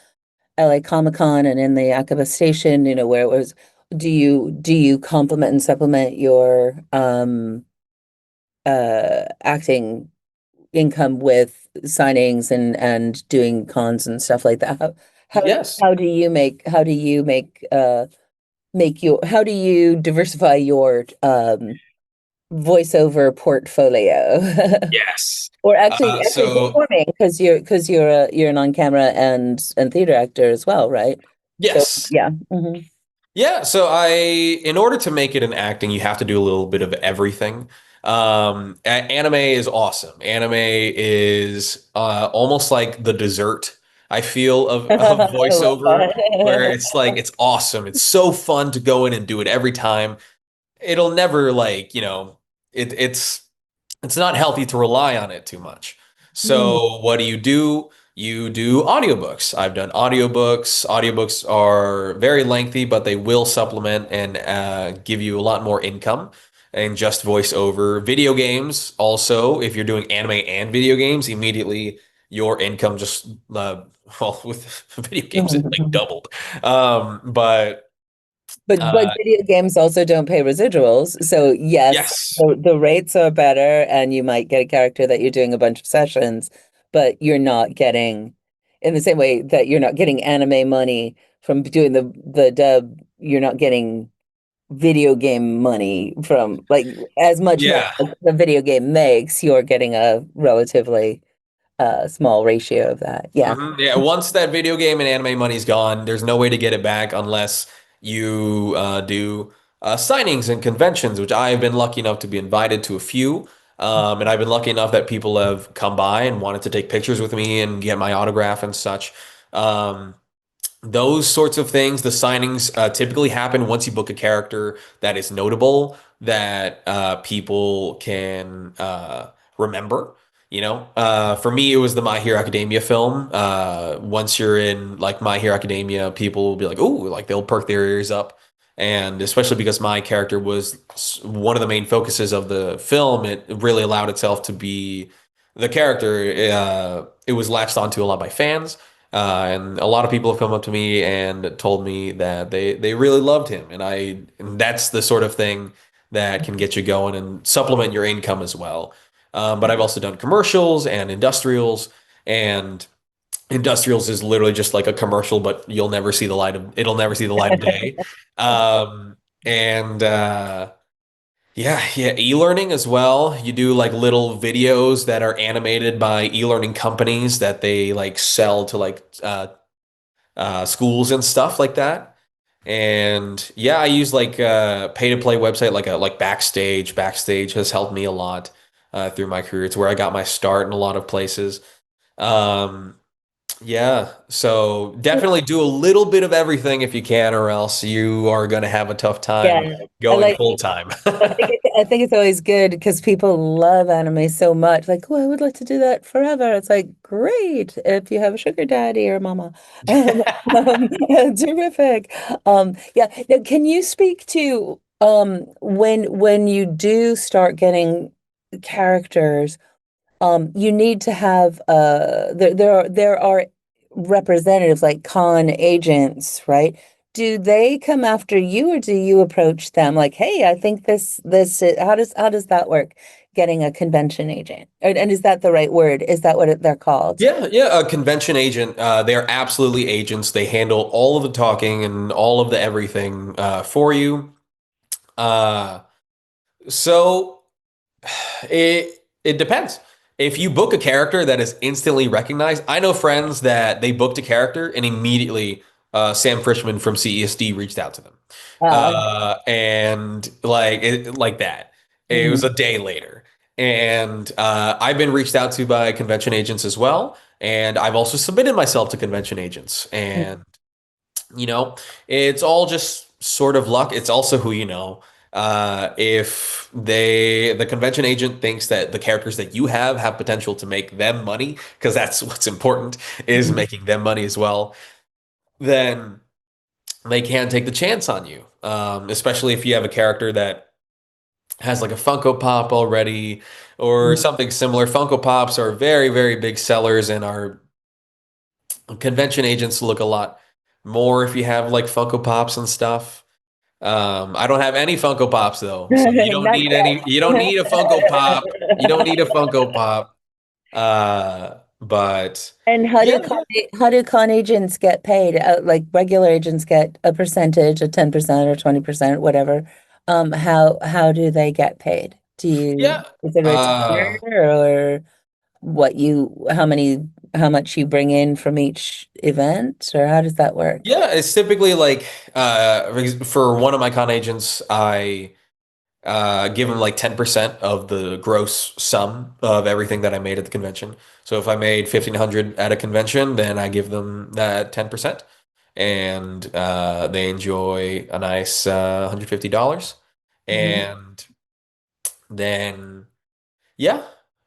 LA Comic-Con and in the Aqaba station, where it was. Do you complement and supplement your acting income with signings and doing cons and stuff like that? Yes. How do you diversify your voiceover portfolio? Yes. Or actually performing, because you're an on-camera and theater actor as well, right? Yes. So, yeah. Yeah, so in order to make it in acting, you have to do a little bit of everything. Anime is awesome. Anime is almost like the dessert, I feel, of voiceover, where it's like, it's awesome. It's so fun to go in and do it every time. It'll never it's not healthy to rely on it too much. So what do? You do audiobooks. I've done audiobooks. Audiobooks are very lengthy, but they will supplement and give you a lot more income and just voiceover. Video games also, if you're doing anime and video games, immediately your income just, with video games, it like doubled. But video games also don't pay residuals. So yes. The rates are better and you might get a character that you're doing a bunch of sessions, but you're not getting, in the same way that you're not getting anime money from doing the dub, you're not getting video game money from like as much money Yeah. as the video game makes, you're getting a relatively small ratio of that. Yeah. Yeah, once that video game and anime money's gone, there's no way to get it back unless you do signings and conventions, which I have been lucky enough to be invited to a few. And I've been lucky enough that people have come by and wanted to take pictures with me and get my autograph and such. Um, those sorts of things, the signings typically happen once you book a character that is notable that people can remember. For me, it was the My Hero Academia film. Once you're in like My Hero Academia, people will be like, "Oh," like they'll perk their ears up. And especially because my character was one of the main focuses of the film, it really allowed itself to be the character. It was latched onto a lot by fans. And a lot of people have come up to me and told me that they really loved him, and that's the sort of thing that can get you going and supplement your income as well. But I've also done commercials and industrials, and industrials is literally just like a commercial, but it'll never see the light of day. And yeah, e-learning as well. You do like little videos that are animated by e-learning companies that they like sell to like schools and stuff like that. And yeah, I use like pay to play website like Backstage. Backstage has helped me a lot through my career. It's where I got my start in a lot of places. Um, yeah, so definitely do a little bit of everything if you can, or else you are going to have a tough time Yeah. I going like full time. I think it's always good because people love anime so much. Like, oh, I would like to do that forever. It's like, great if you have a sugar daddy or mama. Terrific. Yeah. Now, can you speak to when you do start getting characters, you need to have there are representatives like con agents, right? Do they come after you or do you approach them like, hey, I think how does that work? Getting a convention agent. And is that the right word? Is that what they're called? Yeah, a convention agent. They're absolutely agents. They handle all of the talking and all of the everything for you. Uh, so it depends. If you book a character that is instantly recognized, I know friends that they booked a character and immediately Sam Frischman from CESD reached out to them. And like that. It was a day later. And I've been reached out to by convention agents as well. And I've also submitted myself to convention agents. And, it's all just sort of luck. It's also who you know. If the convention agent thinks that the characters that you have potential to make them money, because that's what's important, is making them money as well, then they can take the chance on you. Especially if you have a character that has like a Funko Pop already or something similar. Funko Pops are very, very big sellers, and our convention agents look a lot more if you have like Funko Pops and stuff. I don't have any Funko Pops though, so you don't Not need yet. any. You don't need a Funko Pop. You don't need a Funko Pop. But And yeah, how do con agents get paid? Like regular agents get a percentage, a 10% or 20%, whatever. How do they get paid? yeah. Is it retainer or how much you bring in from each event, or how does that work? Yeah, it's typically like for one of my con agents, I give them like 10% of the gross sum of everything that I made at the convention. So if I made 1,500 at a convention, then I give them that 10%, and they enjoy a nice $150. And then yeah,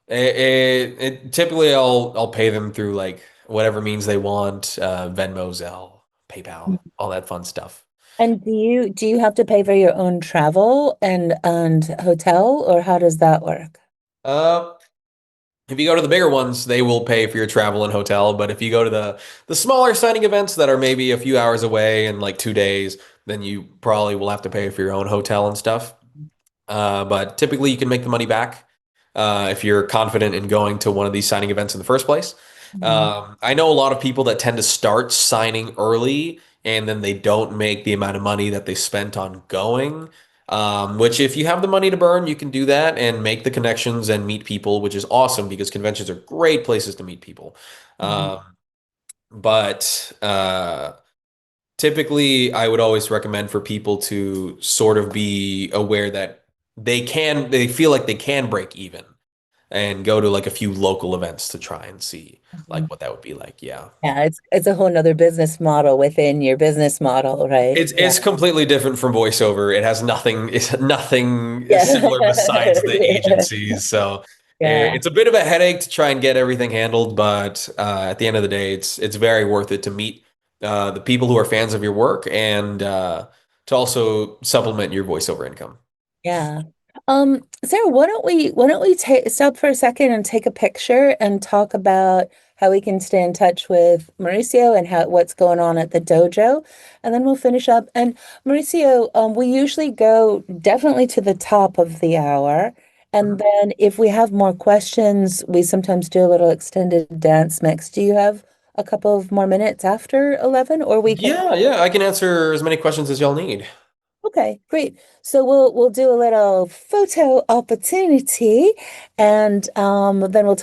typically I'll pay them through like whatever means they want, Venmo, Zelle, PayPal, all that fun stuff. And do you have to pay for your own travel and hotel, or how does that work? Uh, if you go to the bigger ones, they will pay for your travel and hotel. But if you go to the smaller signing events that are maybe a few hours away and like 2 days, then you probably will have to pay for your own hotel and stuff. But typically you can make the money back. if you're confident in going to one of these signing events in the first place. I know a lot of people that tend to start signing early and then they don't make the amount of money that they spent on going. Which if you have the money to burn, you can do that and make the connections and meet people, which is awesome because conventions are great places to meet people. But typically, I would always recommend for people to sort of be aware that they feel like they can break even and go to like a few local events to try and see like what that would be like. Yeah. Yeah, it's a whole nother business model within your business model, right? It's completely different from voiceover. It's nothing Yeah. similar besides the agencies. So Yeah. it's a bit of a headache to try and get everything handled, but at the end of the day, it's very worth it to meet the people who are fans of your work and to also supplement your voiceover income. Yeah. Sarah, why don't we stop for a second and take a picture and talk about how we can stay in touch with Mauricio and what's going on at the dojo, and then we'll finish up. And Mauricio, we usually go definitely to the top of the hour, and then if we have more questions, we sometimes do a little extended dance mix. Do you have a couple of more minutes after 11, or we can? Yeah, I can answer as many questions as y'all need. Okay, great. So we'll do a little photo opportunity, and then we'll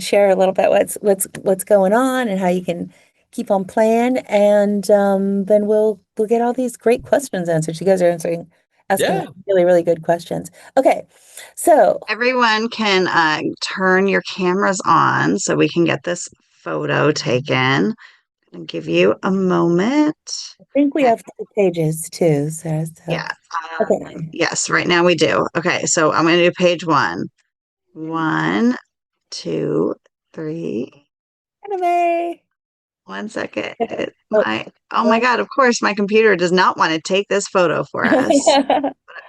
share a little bit what's going on and how you can keep on playing, and then we'll get all these great questions answered. You guys are asking really, really good questions. Okay, so Everyone can turn your cameras on so we can get this photo taken. I'll give you a moment. I think we have 2 pages too, Sarah. Yeah. Okay. Yes, right now we do. Okay, so I'm going to do page 1. 1, 2, 3. Anime. 1 second. Oh my God, of course, my computer does not want to take this photo for us.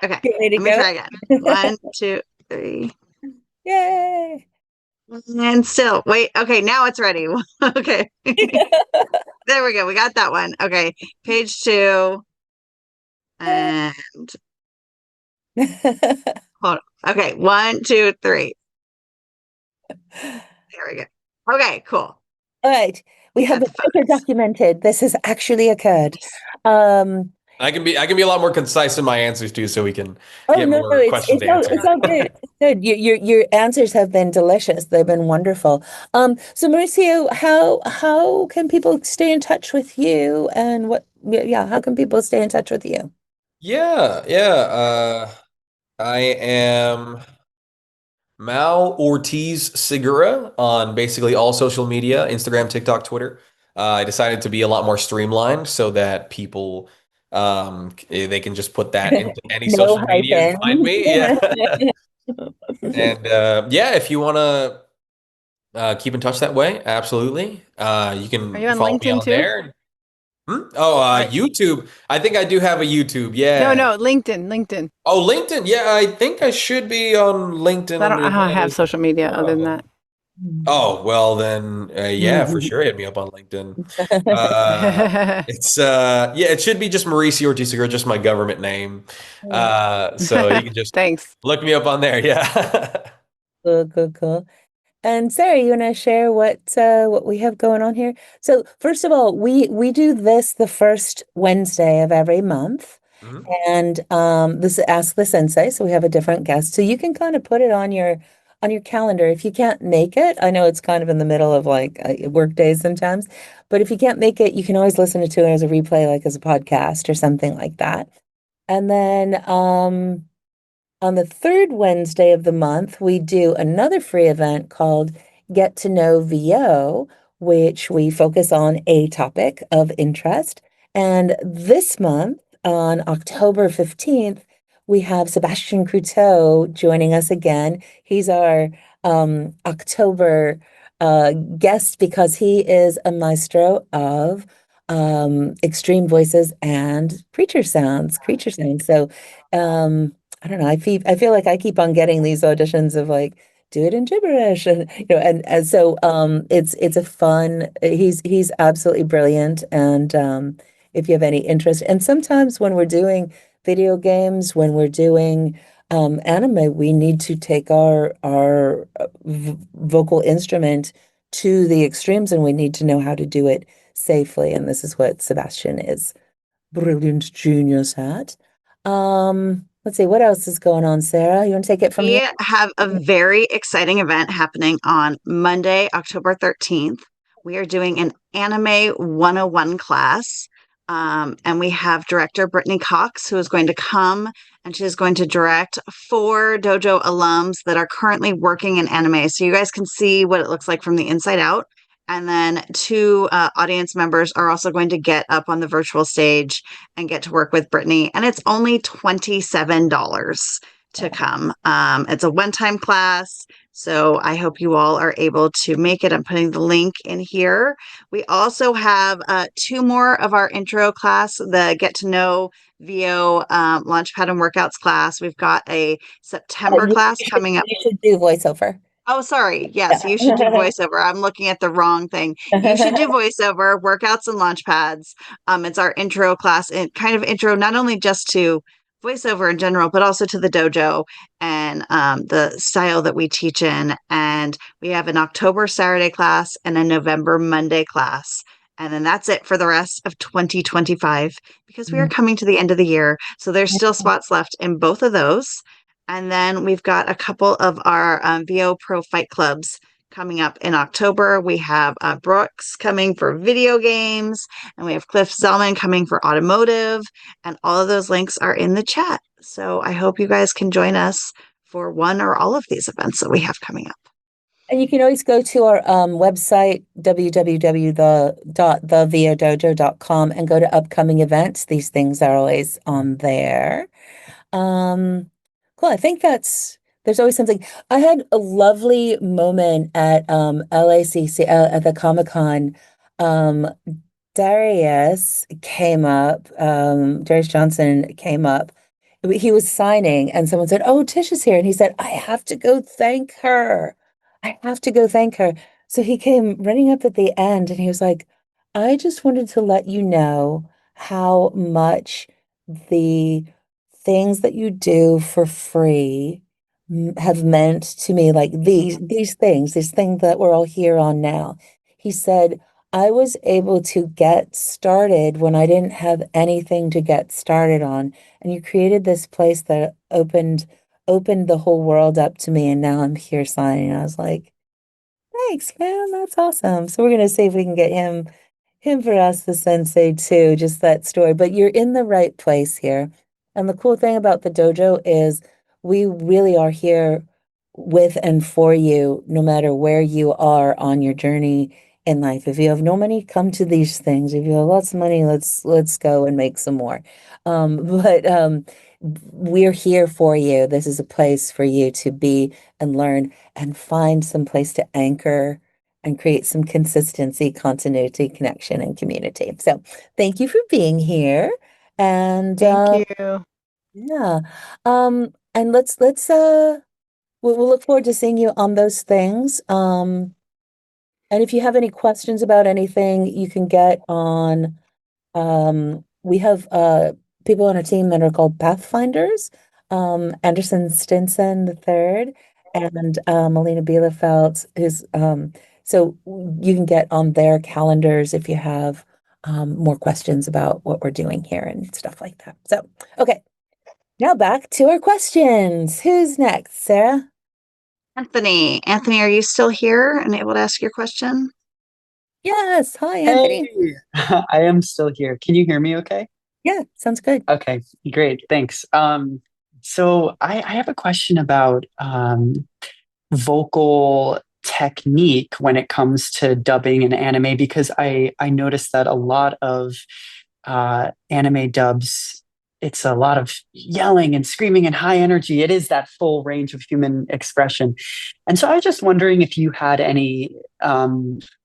Okay, let me try again. 1, 2, 3. Yay. And still, wait. Okay, now it's ready. Okay. There we go. We got that one. Okay, page 2. And hold on. Okay, 1, 2, 3. There we go. Okay, cool. All right. We have the picture documented. This has actually occurred. I can be a lot more concise in my answers too, so we can get more questions answered. It's all good. Good. Your answers have been delicious. They've been wonderful. So Mauricio, how can people stay in touch with you, and how can people stay in touch with you? I am Ortiz-Segura on basically all social media, Instagram, TikTok, Twitter. I decided to be a lot more streamlined so that people they can just put that into any social media and find me. Yeah. And if you want to keep in touch that way, absolutely. You can follow me on there. YouTube. I think I do have a YouTube. Yeah. No, LinkedIn. Oh, LinkedIn. Yeah, I think I should be on LinkedIn. I don't have social media other than that. Oh, well then, for sure hit me up on LinkedIn. It should be just Mauricio Ortiz-Segura, just my government name. So you can just look me up on there. Yeah. Cool. And Sarah, you want to share what we have going on here? So first of all, we do this the first Wednesday of every month. And this is Ask the Sensei, so we have a different guest. So you can kind of put it on your calendar. If you can't make it, I know it's kind of in the middle of like work days sometimes, but if you can't make it, you can always listen to it as a replay, like as a podcast or something like that. And then on the 3rd Wednesday of the month, we do another free event called Get to Know VO, which we focus on a topic of interest. And this month, on October 15th, we have Sebastian Croteau joining us again. He's our October guest because he is a maestro of extreme voices and creature sounds. So I don't know. I feel like I keep on getting these auditions of like, do it in gibberish, and and so it's a fun. He's absolutely brilliant, and if you have any interest, and sometimes when we're doing video games, when we're doing anime, we need to take our vocal instrument to the extremes, and we need to know how to do it safely. And this is what Sebastian is brilliant genius at. Let's see, what else is going on, Sarah? You want to take it from We here? have a very exciting event happening on Monday, October 13th. We are doing an Anime 101 class. And we have director Brittany Cox, who is going to come, and she's going to direct 4 Dojo alums that are currently working in anime. So you guys can see what it looks like from the inside out. And then 2 audience members are also going to get up on the virtual stage and get to work with Brittany. And it's only $27 to come. It's a one-time class. So I hope you all are able to make it. I'm putting the link in here. We also have 2 more of our intro class, the Get to Know VO Launchpad and Workouts class. We've got a September class coming up. You should do voiceover. Oh, sorry. Yes, you should do voiceover. I'm looking at the wrong thing. You should do voiceover, workouts, and launch pads. It's our intro class, and kind of intro not only just to voiceover in general, but also to the dojo and the style that we teach in. And we have an October Saturday class and a November Monday class. And then that's it for the rest of 2025, because we are coming to the end of the year. So there's still spots left in both of those. And then we've got a couple of our VO Pro Fight Clubs coming up in October. We have Brooks coming for video games, and we have Cliff Zellman coming for automotive, and all of those links are in the chat. So I hope you guys can join us for one or all of these events that we have coming up. And you can always go to our website, www.thevodojo.com, and go to upcoming events. These things are always on there. Cool. I think there's always something. I had a lovely moment at 𝗨𝗃 at the Comic-Con. Darius came up, Darius Johnson came up. He was signing, and someone said, "Oh, Tish is here." And he said, "I have to go thank her. I have to go thank her." So he came running up at the end, and he was like, "I just wanted to let you know how much the things that you do for free have meant to me, like these things that we're all here on now." He said, "I was able to get started when I didn't have anything to get started on, and you created this place that opened the whole world up to me, and now I'm here signing." I was like, "Thanks, man, that's awesome." So we're gonna see if we can get him for us, the sensei, too, just that story. But you're in the right place here. And the cool thing about the dojo is we really are here with and for you, no matter where you are on your journey in life. If you have no money, come to these things. If you have lots of money, let's go and make some more. But we're here for you. This is a place for you to be and learn and find some place to anchor and create some consistency, continuity, connection, and community. So thank you for being here. And Thank you. yeah. And let's we'll look forward to seeing you on those things. And if you have any questions about anything, you can get on we have people on our team that are called Pathfinders, Anderson Stinson III and Melina Bielefeld, who's so you can get on their calendars if you have more questions about what we're doing here and stuff like that. So, okay, now back to our questions. Who's next, Sarah? Anthony, are you still here and able to ask your question? Yes. Hi, Anthony. Hey, I am still here. Can you hear me okay? Yeah, sounds good. Okay, great. Thanks. So I have a question about vocal technique when it comes to dubbing in anime, because I noticed that a lot of anime dubs, it's a lot of yelling and screaming and high energy. It is that full range of human expression. And so I was just wondering if you had any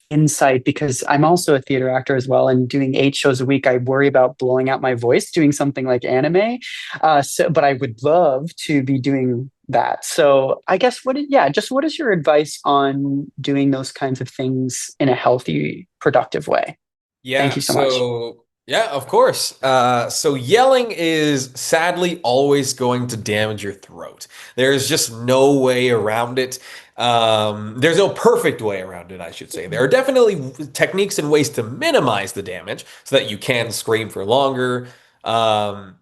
insight, because I'm also a theater actor as well, and doing 8 shows a week, I worry about blowing out my voice doing something like anime. But I would love to be doing that. So I guess what is your advice on doing those kinds of things in a healthy, productive way? Yeah, Thank you so much. so Yeah, of course. So yelling is sadly always going to damage your throat. There's just no way around it. There's no perfect way around it, I should say. There are definitely techniques and ways to minimize the damage so that you can scream for longer. Um,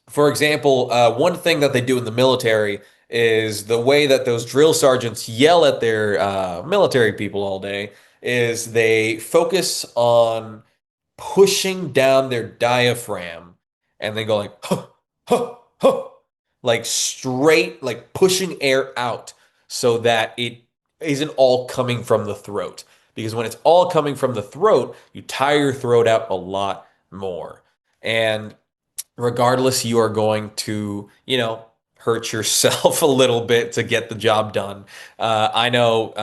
for example, one thing that they do in the military is the way that those drill sergeants yell at their military people all day is they focus on pushing down their diaphragm and then go like huh, huh, huh, like straight, like pushing air out so that it isn't all coming from the throat. Because when it's all coming from the throat, you tire your throat out a lot more. And regardless, you are going to, hurt yourself a little bit to get the job done. I know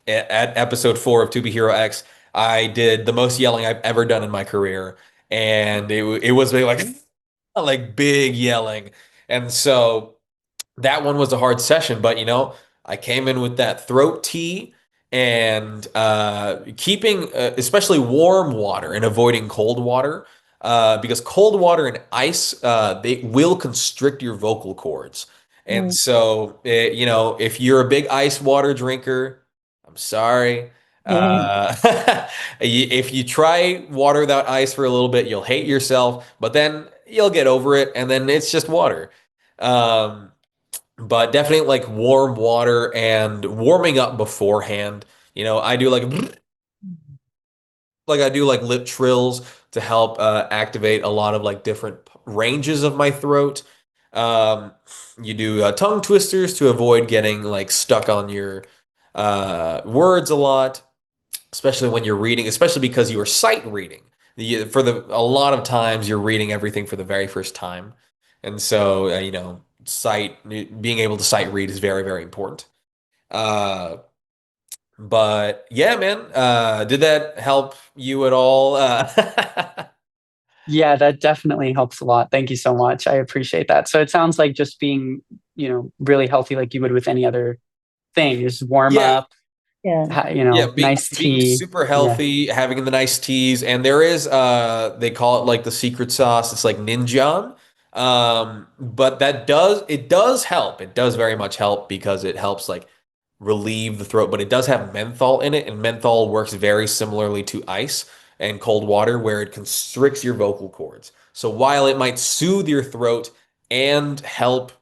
at episode 4 of 𝗂𝗵𝗺𝗃, I did the most yelling I've ever done in my career, and it was like big yelling, and so that one was a hard session. But I came in with that throat tea and keeping especially warm water and avoiding cold water because cold water and ice they will constrict your vocal cords. And so if you're a big ice water drinker, I'm sorry. If you try water without ice for a little bit, you'll hate yourself, but then you'll get over it, and then it's just water. But definitely like warm water and warming up beforehand. I do I do like lip trills to help activate a lot of like different ranges of my throat. Um, you do tongue twisters to avoid getting like stuck on your words a lot, especially when you're reading, especially because you are sight reading. A lot of times you're reading everything for the very first time, and so being able to sight read is very, very important. But yeah, man, did that help you at all? Yeah, that definitely helps a lot. Thank you so much. I appreciate that. So it sounds like just being, really healthy like you would with any other thing. Just warm Yeah, up, Yeah. yeah, nice being tea. super Yeah. healthy, having the nice teas, and there is they call it like the secret sauce. It's like ninjan. But it does help. It does very much help because it helps like relieve the throat, but it does have menthol in it, and menthol works very similarly to ice and cold water, where it constricts your vocal cords. So while it might soothe your throat and help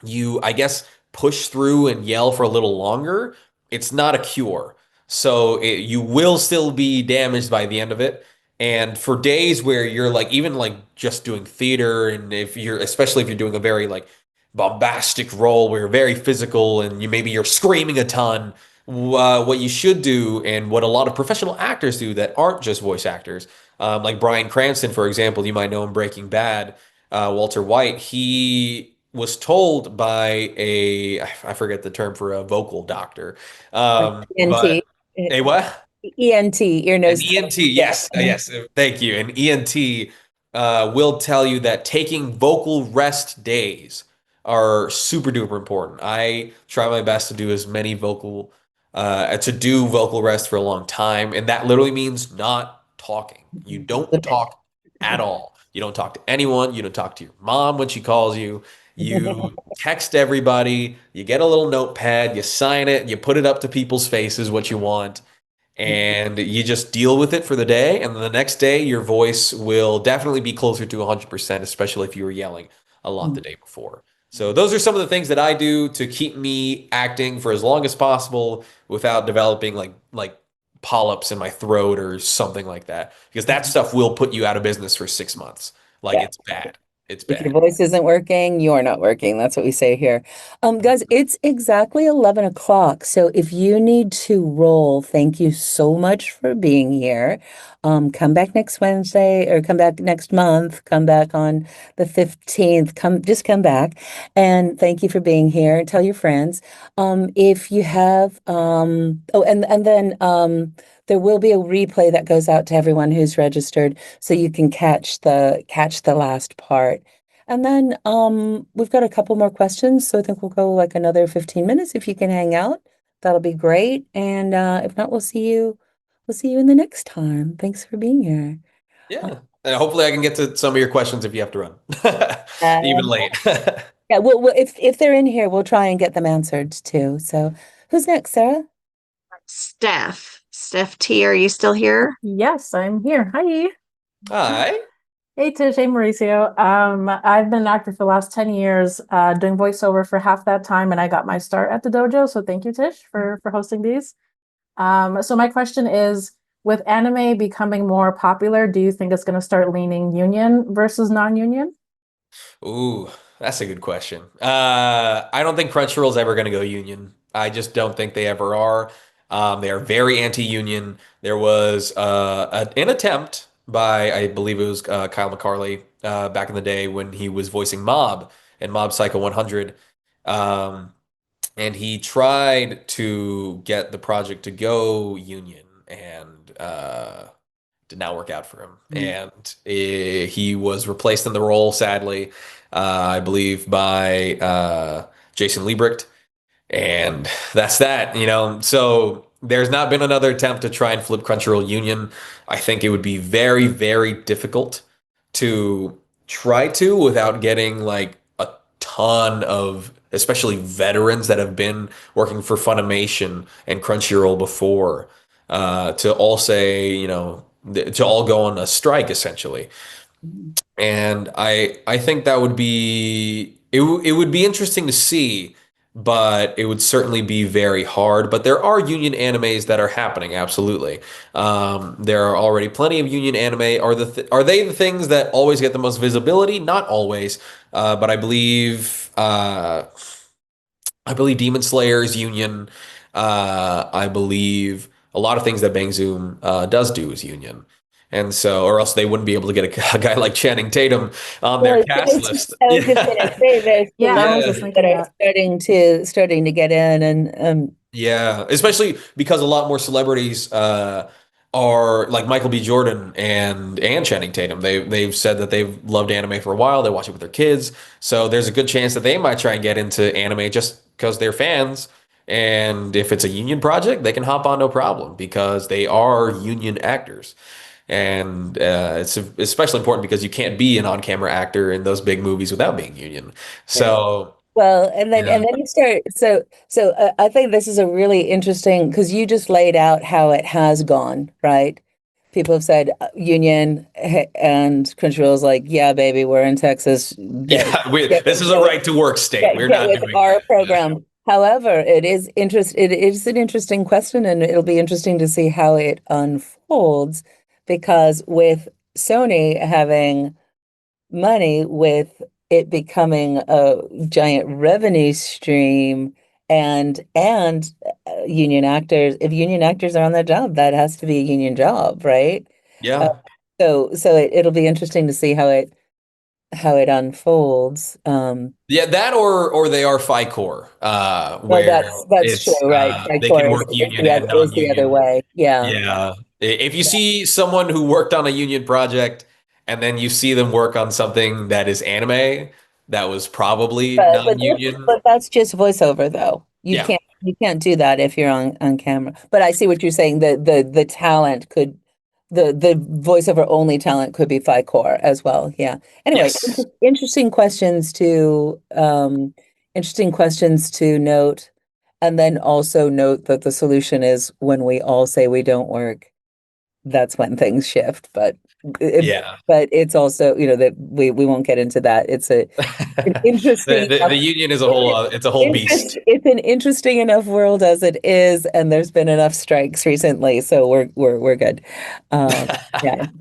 you, I guess, push through and yell for a little longer, it's not a cure. So you will still be damaged by the end of it. And for days where you're like, even like just doing theater, and especially if you're doing a very like bombastic role where you're very physical and maybe you're screaming a ton, what you should do, and what a lot of professional actors do that aren't just voice actors, like Bryan Cranston, for example, you might know him Breaking Bad, Walter White, he was told by I forget the term for a vocal doctor, but ENT. a what? ENT, ear, An nose, ENT, yes, yes, thank you. An ENT will tell you that taking vocal rest days are super duper important. I try my best to do as many to do vocal rest for a long time, and that literally means not talking. You don't talk at all. You don't talk to anyone. You don't talk to your mom when she calls you. You text everybody. You get a little notepad. You sign it. You put it up to people's faces what you want, and you just deal with it for the day. And then the next day, your voice will definitely be closer to 100%, especially if you were yelling a lot the day before. So those are some of the things that I do to keep me acting for as long as possible without developing like polyps in my throat or something like that, because that stuff will put you out of business for 6 months. Like Yeah. it's bad. It's If your bad. voice isn't working, you're not working. That's what we say here. Guys, it's exactly 11 o'clock. So if you need to roll, thank you so much for being here. Come back next Wednesday, or come back next month. Come back on the 15th. Just come back. And thank you for being here. Tell your friends. If you have, and then there will be a replay that goes out to everyone who's registered, so you can catch the last part. And then we've got a couple more questions, so I think we'll go like another 15 minutes. If you can hang out, that'll be great. And if not, we'll see you in the next time. Thanks for being here. Yeah. And hopefully I can get to some of your questions if you have to run. Even late. Yeah, if they're in here, we'll try and get them answered too. So who's next, Sarah? Steph T, are you still here? Yes, I'm here. Hi. Hi. Hey, Tish. Hey, Mauricio. I've been an actor for the last 10 years, doing voiceover for half that time, and I got my start at the dojo. So thank you, Tish, for hosting these. So my question is, with anime becoming more popular, do you think it's going to start leaning union versus non-union? Ooh, that's a good question. I don't think Crunchyroll's ever going to go union. I just don't think they ever are. They are very anti-union. There was an attempt by, I believe it was Kyle McCarley back in the day when he was voicing Mob in Mob Psycho 100. And he tried to get the project to go union and did not work out for him. And he was replaced in the role, sadly, I believe, by Jason Liebrecht. And that's that, you know. So there's not been another attempt to try and flip Crunchyroll union. I think it would be very, very difficult to try to without getting like a ton of, especially veterans that have been working for Funimation and Crunchyroll before, to all say, you know, to all go on a strike essentially. And I think that would be it would be interesting to see, but it would certainly be very hard. But there are union animes that are happening, absolutely. There are already plenty of union anime. Are they the things that always get the most visibility? Not always, but I believe Demon Slayer is union. I believe a lot of things that Bang Zoom does do is union. And so, or else they wouldn't be able to get a guy like Channing Tatum on their cast list. I was just gonna say there's I was just thinking that are starting to get in, and yeah, especially because a lot more celebrities are like Michael B. Jordan and Channing Tatum. They've said that they've loved anime for a while. They watch it with their kids, so there's a good chance that they might try and get into anime just because they're fans. And if it's a union project, they can hop on no problem because they are union actors. And it's especially important because you can't be an on-camera actor in those big movies without being union. So. Well, and then you start. So I think this is a really interesting, because you just laid out how it has gone, right? People have said union, and Crunchyroll's like, yeah, baby, we're in Texas. This is a right to work state. We're not doing our program. However, it is an interesting question, and it'll be interesting to see how it unfolds, because with Sony having money, with it becoming a giant revenue stream, and union actors, if union actors are on that job, that has to be a union job, right? Yeah. So it'll be interesting to see how it unfolds. Yeah, that or they are FICOR, where that's true, right? They can work union and is the other non-union. way. Yeah. Yeah. If you see someone who worked on a union project and then you see them work on something that is anime, that was probably non-union. But that's just voiceover, though. You can't do that if you're on camera. But I see what you're saying. The talent could, the voiceover only talent could be FICOR as well. Yeah. Anyway, interesting questions to note, and then also note that the solution is when we all say we don't work, that's when things shift. But it's also, you know, that we won't get into that. It's an interesting. the union is it's a whole beast. It's an interesting enough world as it is, and there's been enough strikes recently, so we're good.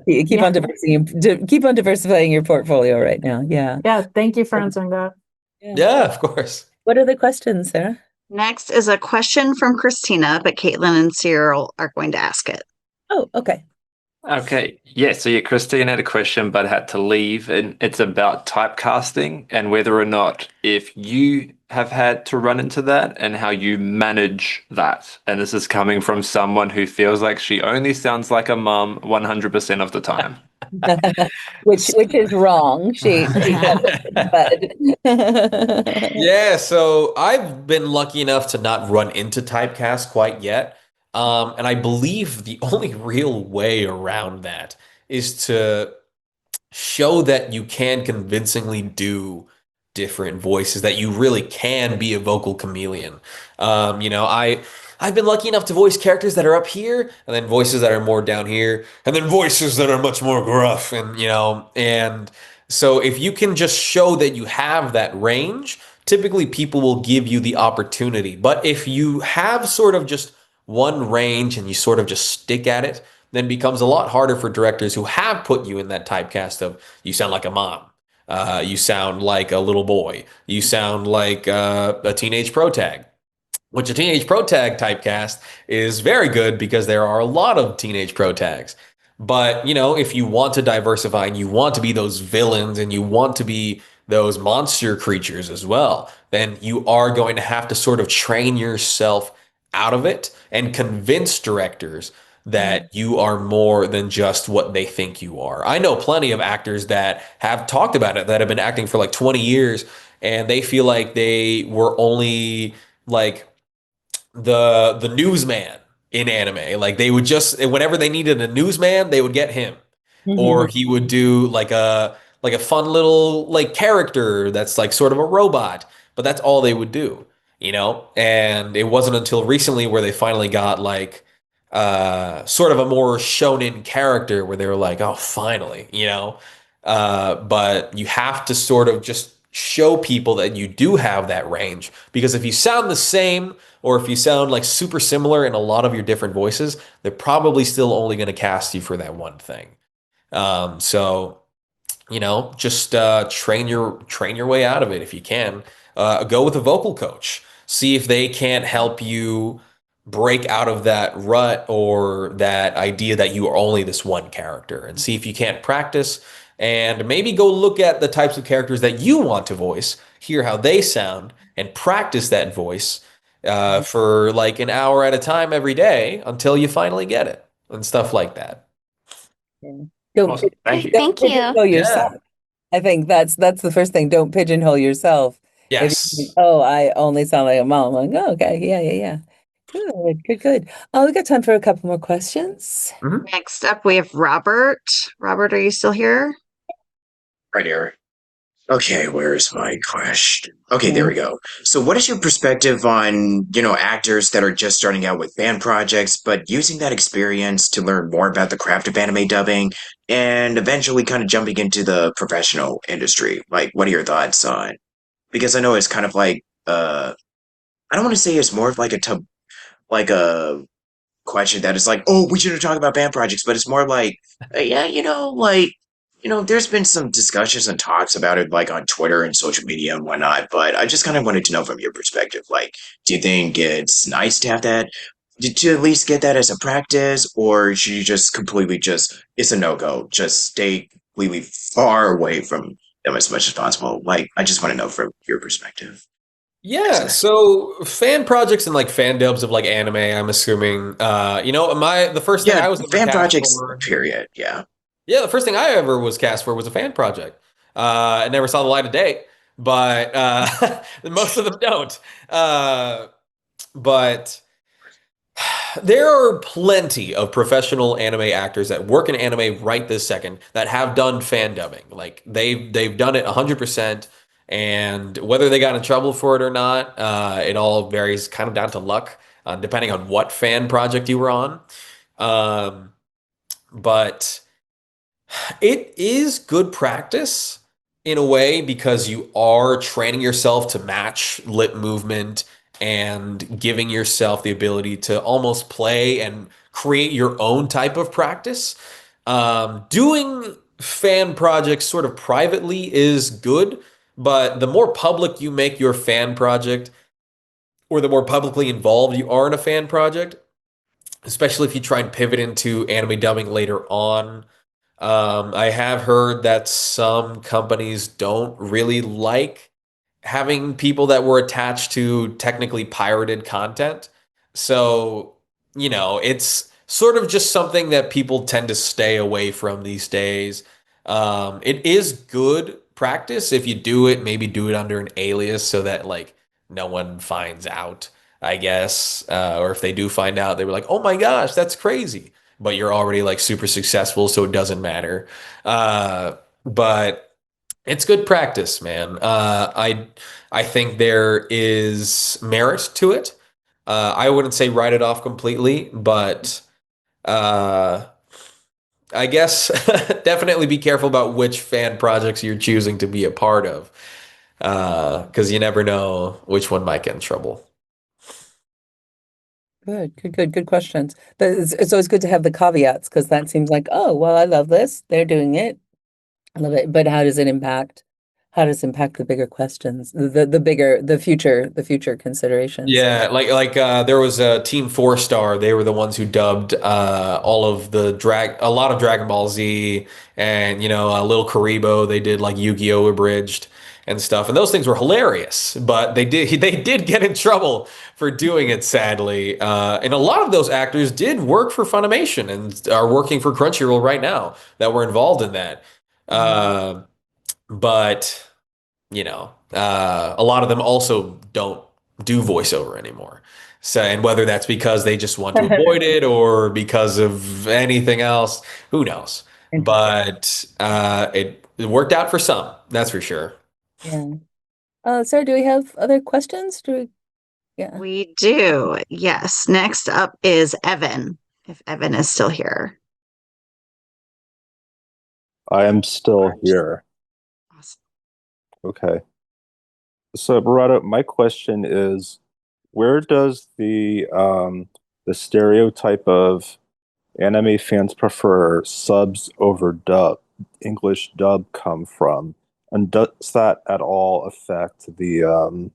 Keep on diversifying your portfolio right now. Yeah. Yeah. Thank you for answering that. Yeah, of course. What are the questions, Sarah? Next is a question from Christina, but Caitlin and Cyril are going to ask it. Oh, okay. Okay. Yeah. So Christine had a question but had to leave, and it's about typecasting and whether or not if you have had to run into that and how you manage that. And this is coming from someone who feels like she only sounds like a mum 100% of the time. which is wrong. She Yeah, so I've been lucky enough to not run into typecast quite yet. And I believe the only real way around that is to show that you can convincingly do different voices, that you really can be a vocal chameleon. I've been lucky enough to voice characters that are up here, and then voices that are more down here, and then voices that are much more gruff, and so if you can just show that you have that range, typically people will give you the opportunity. But if you have sort of just one range and you sort of just stick at it, then it becomes a lot harder for directors who have put you in that typecast of you sound like a mom, you sound like a little boy, you sound like a teenage pro tag. Which a teenage pro tag typecast is very good because there are a lot of teenage pro tags. But, if you want to diversify and you want to be those villains and you want to be those monster creatures as well, then you are going to have to sort of train yourself out of it and convince directors that you are more than just what they think you are. I know plenty of actors that have talked about it, that have been acting for like 20 years, and they feel like they were only like the newsman in anime. Like they would just, whenever they needed a newsman, they would get him. Or he would do like a fun little like character that's like sort of a robot, but that's all they would do, And it wasn't until recently where they finally got like sort of a more shonen character where they were like, oh, finally, but you have to sort of just show people that you do have that range, because if you sound the same or if you sound like super similar in a lot of your different voices, they're probably still only going to cast you for that one thing. So just train your way out of it if you can. Go with a vocal coach. See if they can't help you break out of that rut or that idea that you are only this one character, and see if you can't practice. And maybe go look at the types of characters that you want to voice, hear how they sound, and practice that voice for like an hour at a time every day until you finally get it, and stuff like that. Awesome. Thank you. Don't pigeonhole yourself. I think that's the first thing. Don't pigeonhole yourself. If you think, oh, I only sound like a mom. I'm like, oh, okay, yeah. Good. Oh, we got time for a couple more questions. Next up, we have Robert. Robert, are you still here? Right here. Okay, where's my question? Okay, there we go. So what is your perspective on, actors that are just starting out with fan projects, but using that experience to learn more about the craft of anime dubbing and eventually kind of jumping into the professional industry? Like, what are your thoughts on? Because I know it's kind of like, I don't want to say it's more of like a question that is like, oh, we shouldn't talk about fan projects, but it's more like, there's been some discussions and talks about it, like on Twitter and social media and whatnot, but I just kind of wanted to know from your perspective, like, do you think it's nice to have that, to at least get that as a practice, or should you just completely it's a no-go, just stay completely far away from them as much as possible? Like, I just want to know from your perspective. Yeah, so fan projects and like fan dubs of like anime, I'm assuming, the first thing I was fan projects, period, Yeah, the first thing I ever was cast for was a fan project. I never saw the light of day, but most of them don't. But there are plenty of professional anime actors that work in anime right this second that have done fan dubbing. Like they've done it 100%, and whether they got in trouble for it or not, it all varies kind of down to luck, depending on what fan project you were on. But it is good practice in a way, because you are training yourself to match lip movement and giving yourself the ability to almost play and create your own type of practice. Doing fan projects sort of privately is good, but the more public you make your fan project, or the more publicly involved you are in a fan project, especially if you try and pivot into anime dubbing later on, I have heard that some companies don't really like having people that were attached to technically pirated content. So, it's sort of just something that people tend to stay away from these days. It is good practice if you do it, maybe do it under an alias so that like no one finds out, I guess. Or if they do find out, they were like, oh my gosh, that's crazy. But you're already like super successful, so it doesn't matter. but it's good practice, man. I think there is merit to it. I wouldn't say write it off completely, but I guess definitely be careful about which fan projects you're choosing to be a part of, because you never know which one might get in trouble. Good questions. But it's always good to have the caveats, because that seems like, oh, well, I love this. They're doing it. I love it. But how does it impact? How does it impact the bigger questions, the future considerations? Yeah, like there was a Team 4-Star. They were the ones who dubbed all of a lot of Dragon Ball Z, and 𝗨𝗃𝗄𝗏. They did like Yu-Gi-Oh! Abridged and stuff, and those things were hilarious. But they did get in trouble for doing it, sadly. And a lot of those actors did work for Funimation and are working for Crunchyroll right now that were involved in that. But a lot of them also don't do voiceover anymore. So, and whether that's because they just want to avoid it or because of anything else, who knows? But it worked out for some, that's for sure. Yeah. Sarah, do we have other questions? Yeah. We do. Yes. Next up is Evan, if Evan is still here. I am still here. Awesome. Okay. So, 𝗏𝗏, my question is, where does the stereotype of anime fans prefer subs over English dub come from? And does that at all affect the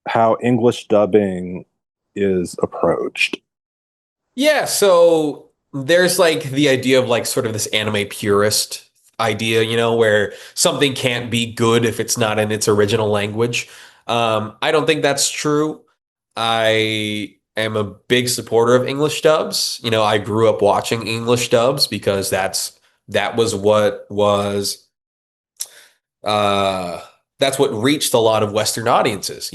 how English dubbing is approached? Yeah, so there's like the idea of like sort of this anime purist idea, where something can't be good if it's not in its original language. I don't think that's true. I am a big supporter of English dubs. I grew up watching English dubs because that's what reached a lot of Western audiences.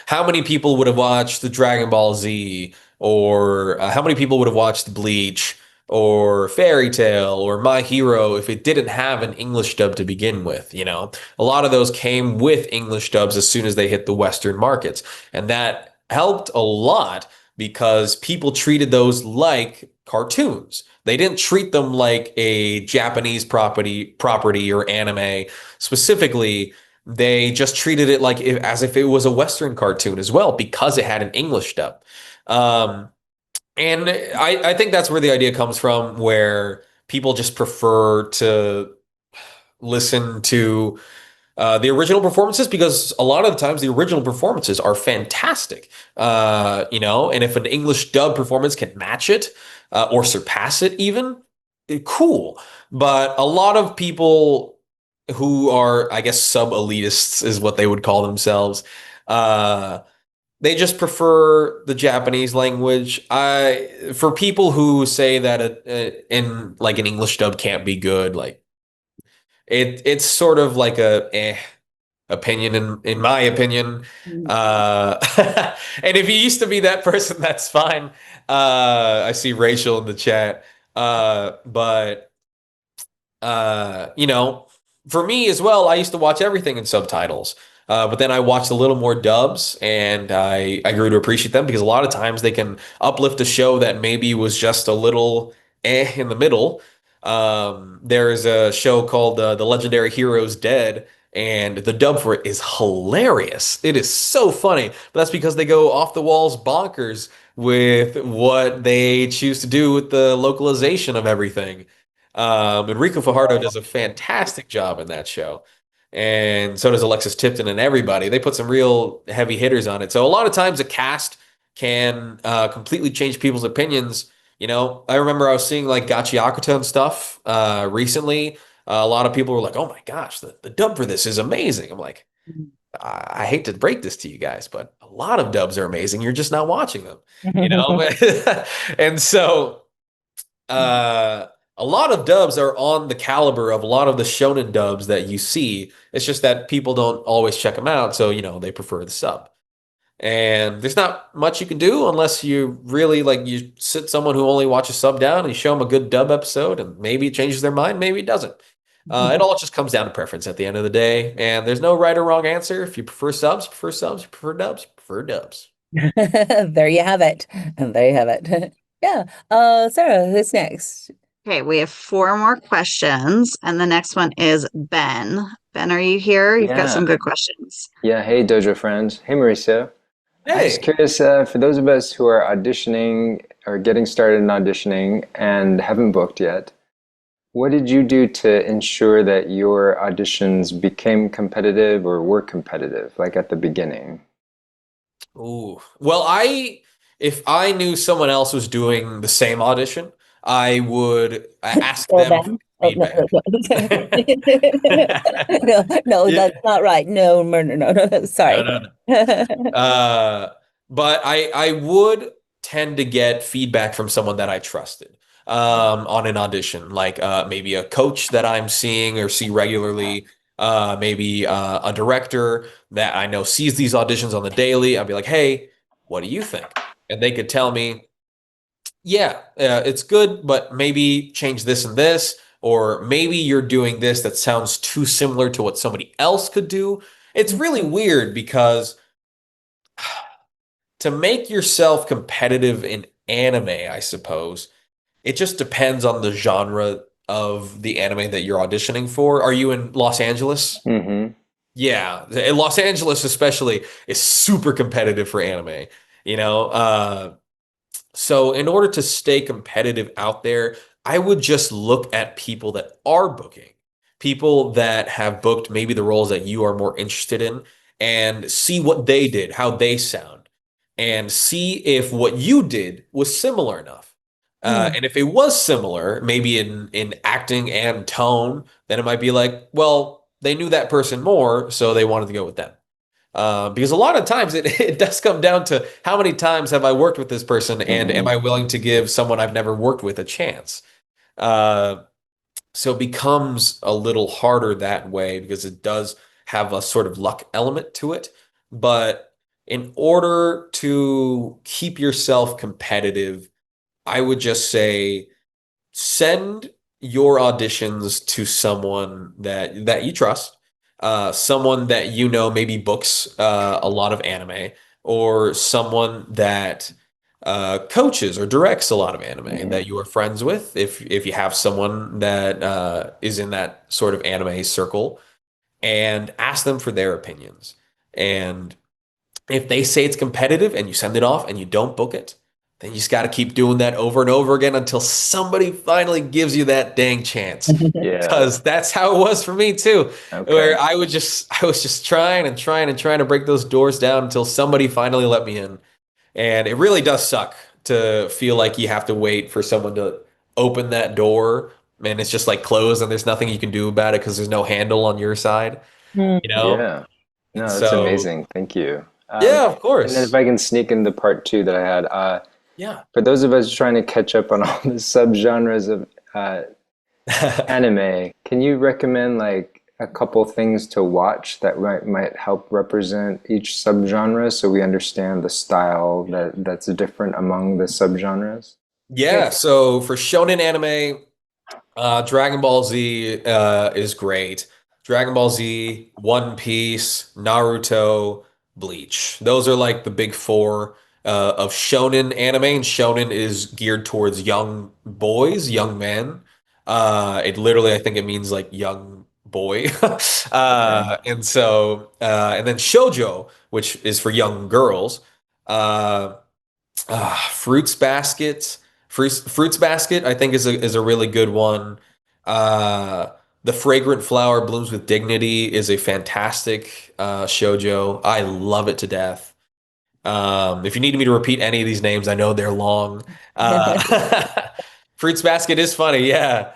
How many people would have watched the Dragon Ball Z, or how many people would have watched Bleach or Fairy Tail or My Hero if it didn't have an English dub to begin with? A lot of those came with English dubs as soon as they hit the Western markets, and that helped a lot because people treated those like cartoons. They didn't treat them like a Japanese property or anime specifically. They just treated it like as if it was a Western cartoon as well, because it had an English dub. And I think that's where the idea comes from, where people just prefer to listen to the original performances, because a lot of the times the original performances are fantastic. And if an English dub performance can match it or surpass it even, cool. But a lot of people who are, I guess, sub-elitists is what they would call themselves, they just prefer the Japanese language. For people who say that in like an English dub can't be good, like it's sort of like a opinion in my opinion. And if you used to be that person, that's fine. I see Rachel in the chat. But for me as well, I used to watch everything in subtitles. But then I watched a little more dubs, and I grew to appreciate them, because a lot of times they can uplift a show that maybe was just a little in the middle. There's a show called The Legendary Heroes Dead, and the dub for it is hilarious. It is so funny, but that's because they go off the walls bonkers with what they choose to do with the localization of everything. Enrico Fajardo does a fantastic job in that show. And so does Alexis Tipton and everybody. They put some real heavy hitters on it. So a lot of times a cast can completely change people's opinions. I remember I was seeing like 𝗏𝗏𝗏 and stuff recently. A lot of people were like, oh my gosh, the dub for this is amazing. I'm like, I hate to break this to you guys, but a lot of dubs are amazing. You're just not watching them, And so a lot of dubs are on the caliber of a lot of the shonen dubs that you see. It's just that people don't always check them out, so they prefer the sub. And there's not much you can do unless you really you sit someone who only watches sub down and you show them a good dub episode, and maybe it changes their mind, maybe it doesn't. It all just comes down to preference at the end of the day, and there's no right or wrong answer. If you prefer subs, prefer subs. You prefer dubs, prefer dubs. There you have it. And there you have it. Yeah. Sarah, who's next? Okay, we have 4 more questions, and the next one is Ben. Ben, are you here? You've got some good questions. Yeah, hey Dojo friends. Hey Mauricio. I was Hey. curious, for those of us who are auditioning or getting started in auditioning and haven't booked yet, what did you do to ensure that your auditions became competitive or were competitive, like at the beginning? Ooh. Well, if I knew someone else was doing the same audition, I would ask Or them for Ben? Oh, no, feedback. no, no, Yeah. that's not right. No, no, no, no, sorry. No. But I would tend to get feedback from someone that I trusted on an audition, like maybe a coach that I'm seeing or see regularly, maybe a director that I know sees these auditions on the daily. I'd be like, hey, what do you think? And they could tell me, yeah, it's good, but maybe change this and this, or maybe you're doing this that sounds too similar to what somebody else could do. It's really weird because to make yourself competitive in anime, I suppose, it just depends on the genre of the anime that you're auditioning for. Are you in Los Angeles? Mm-hmm. Yeah, in Los Angeles especially is super competitive for anime, you know? So in order to stay competitive out there, I would just look at people that are booking, people that have booked maybe the roles that you are more interested in, and see what they did, how they sound, and see if what you did was similar enough. And if it was similar, maybe in acting and tone, then it might be like, well, they knew that person more, so they wanted to go with them. Because a lot of times it does come down to how many times have I worked with this person, and am I willing to give someone I've never worked with a chance? So it becomes a little harder that way because it does have a sort of luck element to it. But in order to keep yourself competitive, I would just say send your auditions to someone that you trust, someone that you know maybe books a lot of anime, or someone that coaches or directs a lot of anime that you are friends with. If you have someone that is in that sort of anime circle, and ask them for their opinions. And if they say it's competitive and you send it off and you don't book it, then you just got to keep doing that over and over again until somebody finally gives you that dang chance. Yeah. Because that's how it was for me too, Okay. where I was just trying and trying and trying to break those doors down until somebody finally let me in. And it really does suck to feel like you have to wait for someone to open that door, and it's just like closed and there's nothing you can do about it because there's no handle on your side, you know? Yeah. No, that's So amazing. Thank you. yeah, of And then course. if I can sneak in the part 2 that I had, Yeah. for those of us trying to catch up on all the subgenres of anime, can you recommend like a couple things to watch that might help represent each subgenre so we understand the style that's different among the subgenres? Yeah, so for shonen anime, Dragon Ball Z is great. Dragon Ball Z, One Piece, Naruto, Bleach. Those are like the big 4 of shonen anime, and shonen is geared towards young boys, young men. It literally, I think it means like young boy. And so, and then shoujo, which is for young girls. Uh, Fruits Basket. Fruits Basket, I think is a really good one. The Fragrant Flower Blooms with Dignity is a fantastic shoujo. I love it to death. If you need me to repeat any of these names, I know they're long. Fruits Basket is funny, yeah.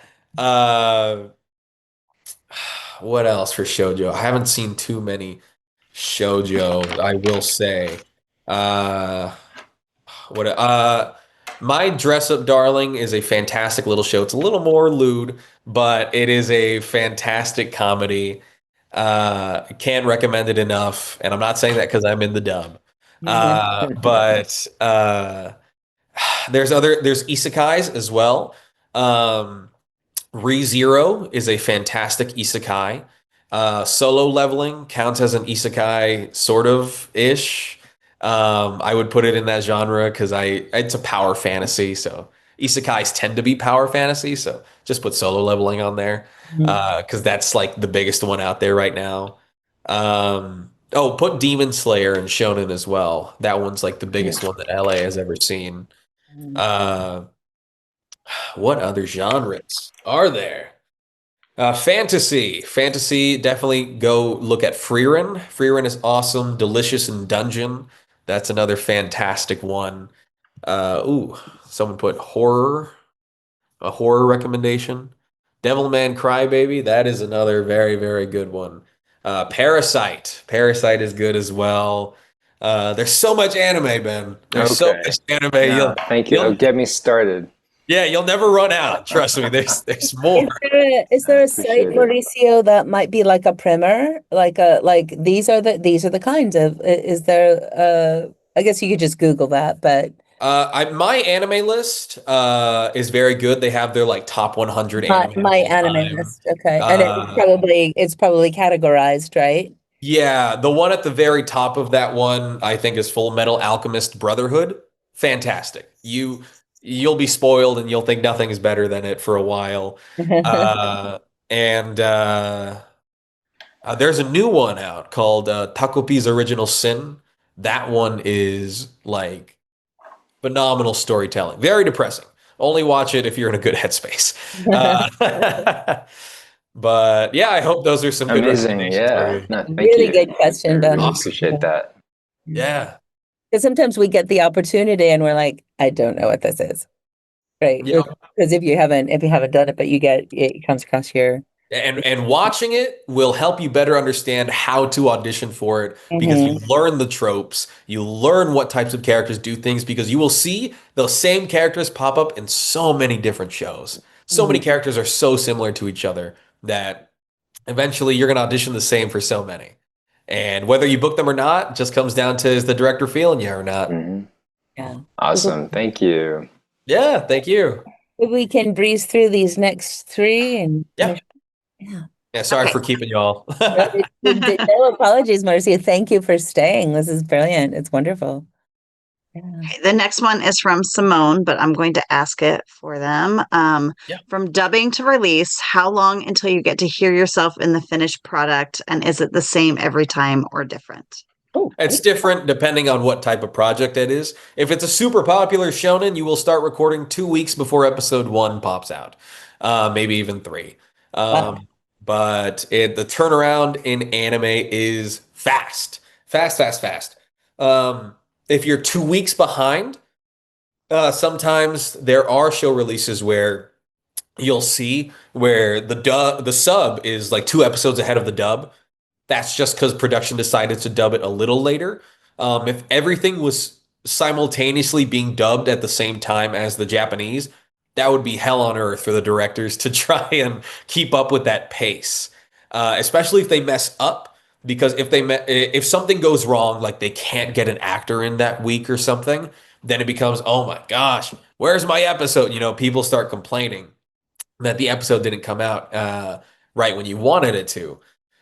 What else for shoujo? I haven't seen too many shoujo, I will say. My Dress Up Darling is a fantastic little show. It's a little more lewd, but it is a fantastic comedy. Can't recommend it enough, and I'm not saying that because I'm in the dub. But there's isekais as well. ReZero is a fantastic isekai. Solo Leveling counts as an isekai sort of ish. I would put it in that genre because it's a power fantasy, so isekais tend to be power fantasy, so just put Solo Leveling on there because that's like the biggest one out there right now. Oh, put Demon Slayer and Shonen as well. That one's like the biggest one that LA has ever seen. What other genres are there? Fantasy. Fantasy, definitely go look at Frieren. Frieren is awesome. Delicious in Dungeon. That's another fantastic one. Someone put horror. A horror recommendation. Devilman Crybaby. That is another very, very good one. Parasite. Parasite is good as well. There's so much anime, Ben. There's so much anime. No, thank you. It'll get me started. Yeah, you'll never run out. Trust me. There's more. Is there a site, Mauricio, that might be like a primer? Like these are the kinds of, is there I guess you could just Google that, but my anime list is very good. They have their like top 100 anime. My anime list, okay. And it's probably categorized, right? Yeah, the one at the very top of that one, I think, is Full Metal Alchemist Brotherhood. Fantastic. You'll be spoiled and you'll think nothing is better than it for a while. And there's a new one out called 𝗏𝗏's Original Sin. That one is like phenomenal storytelling. Very depressing. Only watch it if you're in a good headspace. But yeah, I hope those are some good recommendations. Yeah. No, thank really you. good question, Ben. I appreciate that. Yeah. Because sometimes we get the opportunity and we're like, I don't know what this is. Right. Yeah. Because if you haven't done it, but it comes across your and watching it will help you better understand how to audition for it because you learn the tropes, you learn what types of characters do things because you will see those same characters pop up in so many different shows. So many characters are so similar to each other that eventually you're going to audition the same for so many. And whether you book them or not just comes down to is the director feeling you or not. Yeah. Awesome. Thank you. Yeah, thank you. We can breeze through these next three and Yeah, sorry for keeping you all. No apologies, Mauricio. Thank you for staying. This is brilliant. It's wonderful. Okay, the next one is from Simone, but I'm going to ask it for them. From dubbing to release, how long until you get to hear yourself in the finished product? And is it the same every time or different? It's different depending on what type of project it is. If it's a super popular shonen, you will start recording 2 weeks before episode 1 pops out, maybe even 3. But the turnaround in anime is fast. If you're 2 weeks behind, sometimes there are show releases where you'll see where the sub is like 2 episodes ahead of the dub. That's just because production decided to dub it a little later. If everything was simultaneously being dubbed at the same time as the Japanese, that would be hell on earth for the directors to try and keep up with that pace. Especially if they mess up, because if something goes wrong, like they can't get an actor in that week or something, then it becomes, oh my gosh, where's my episode? People start complaining that the episode didn't come out right when you wanted it to.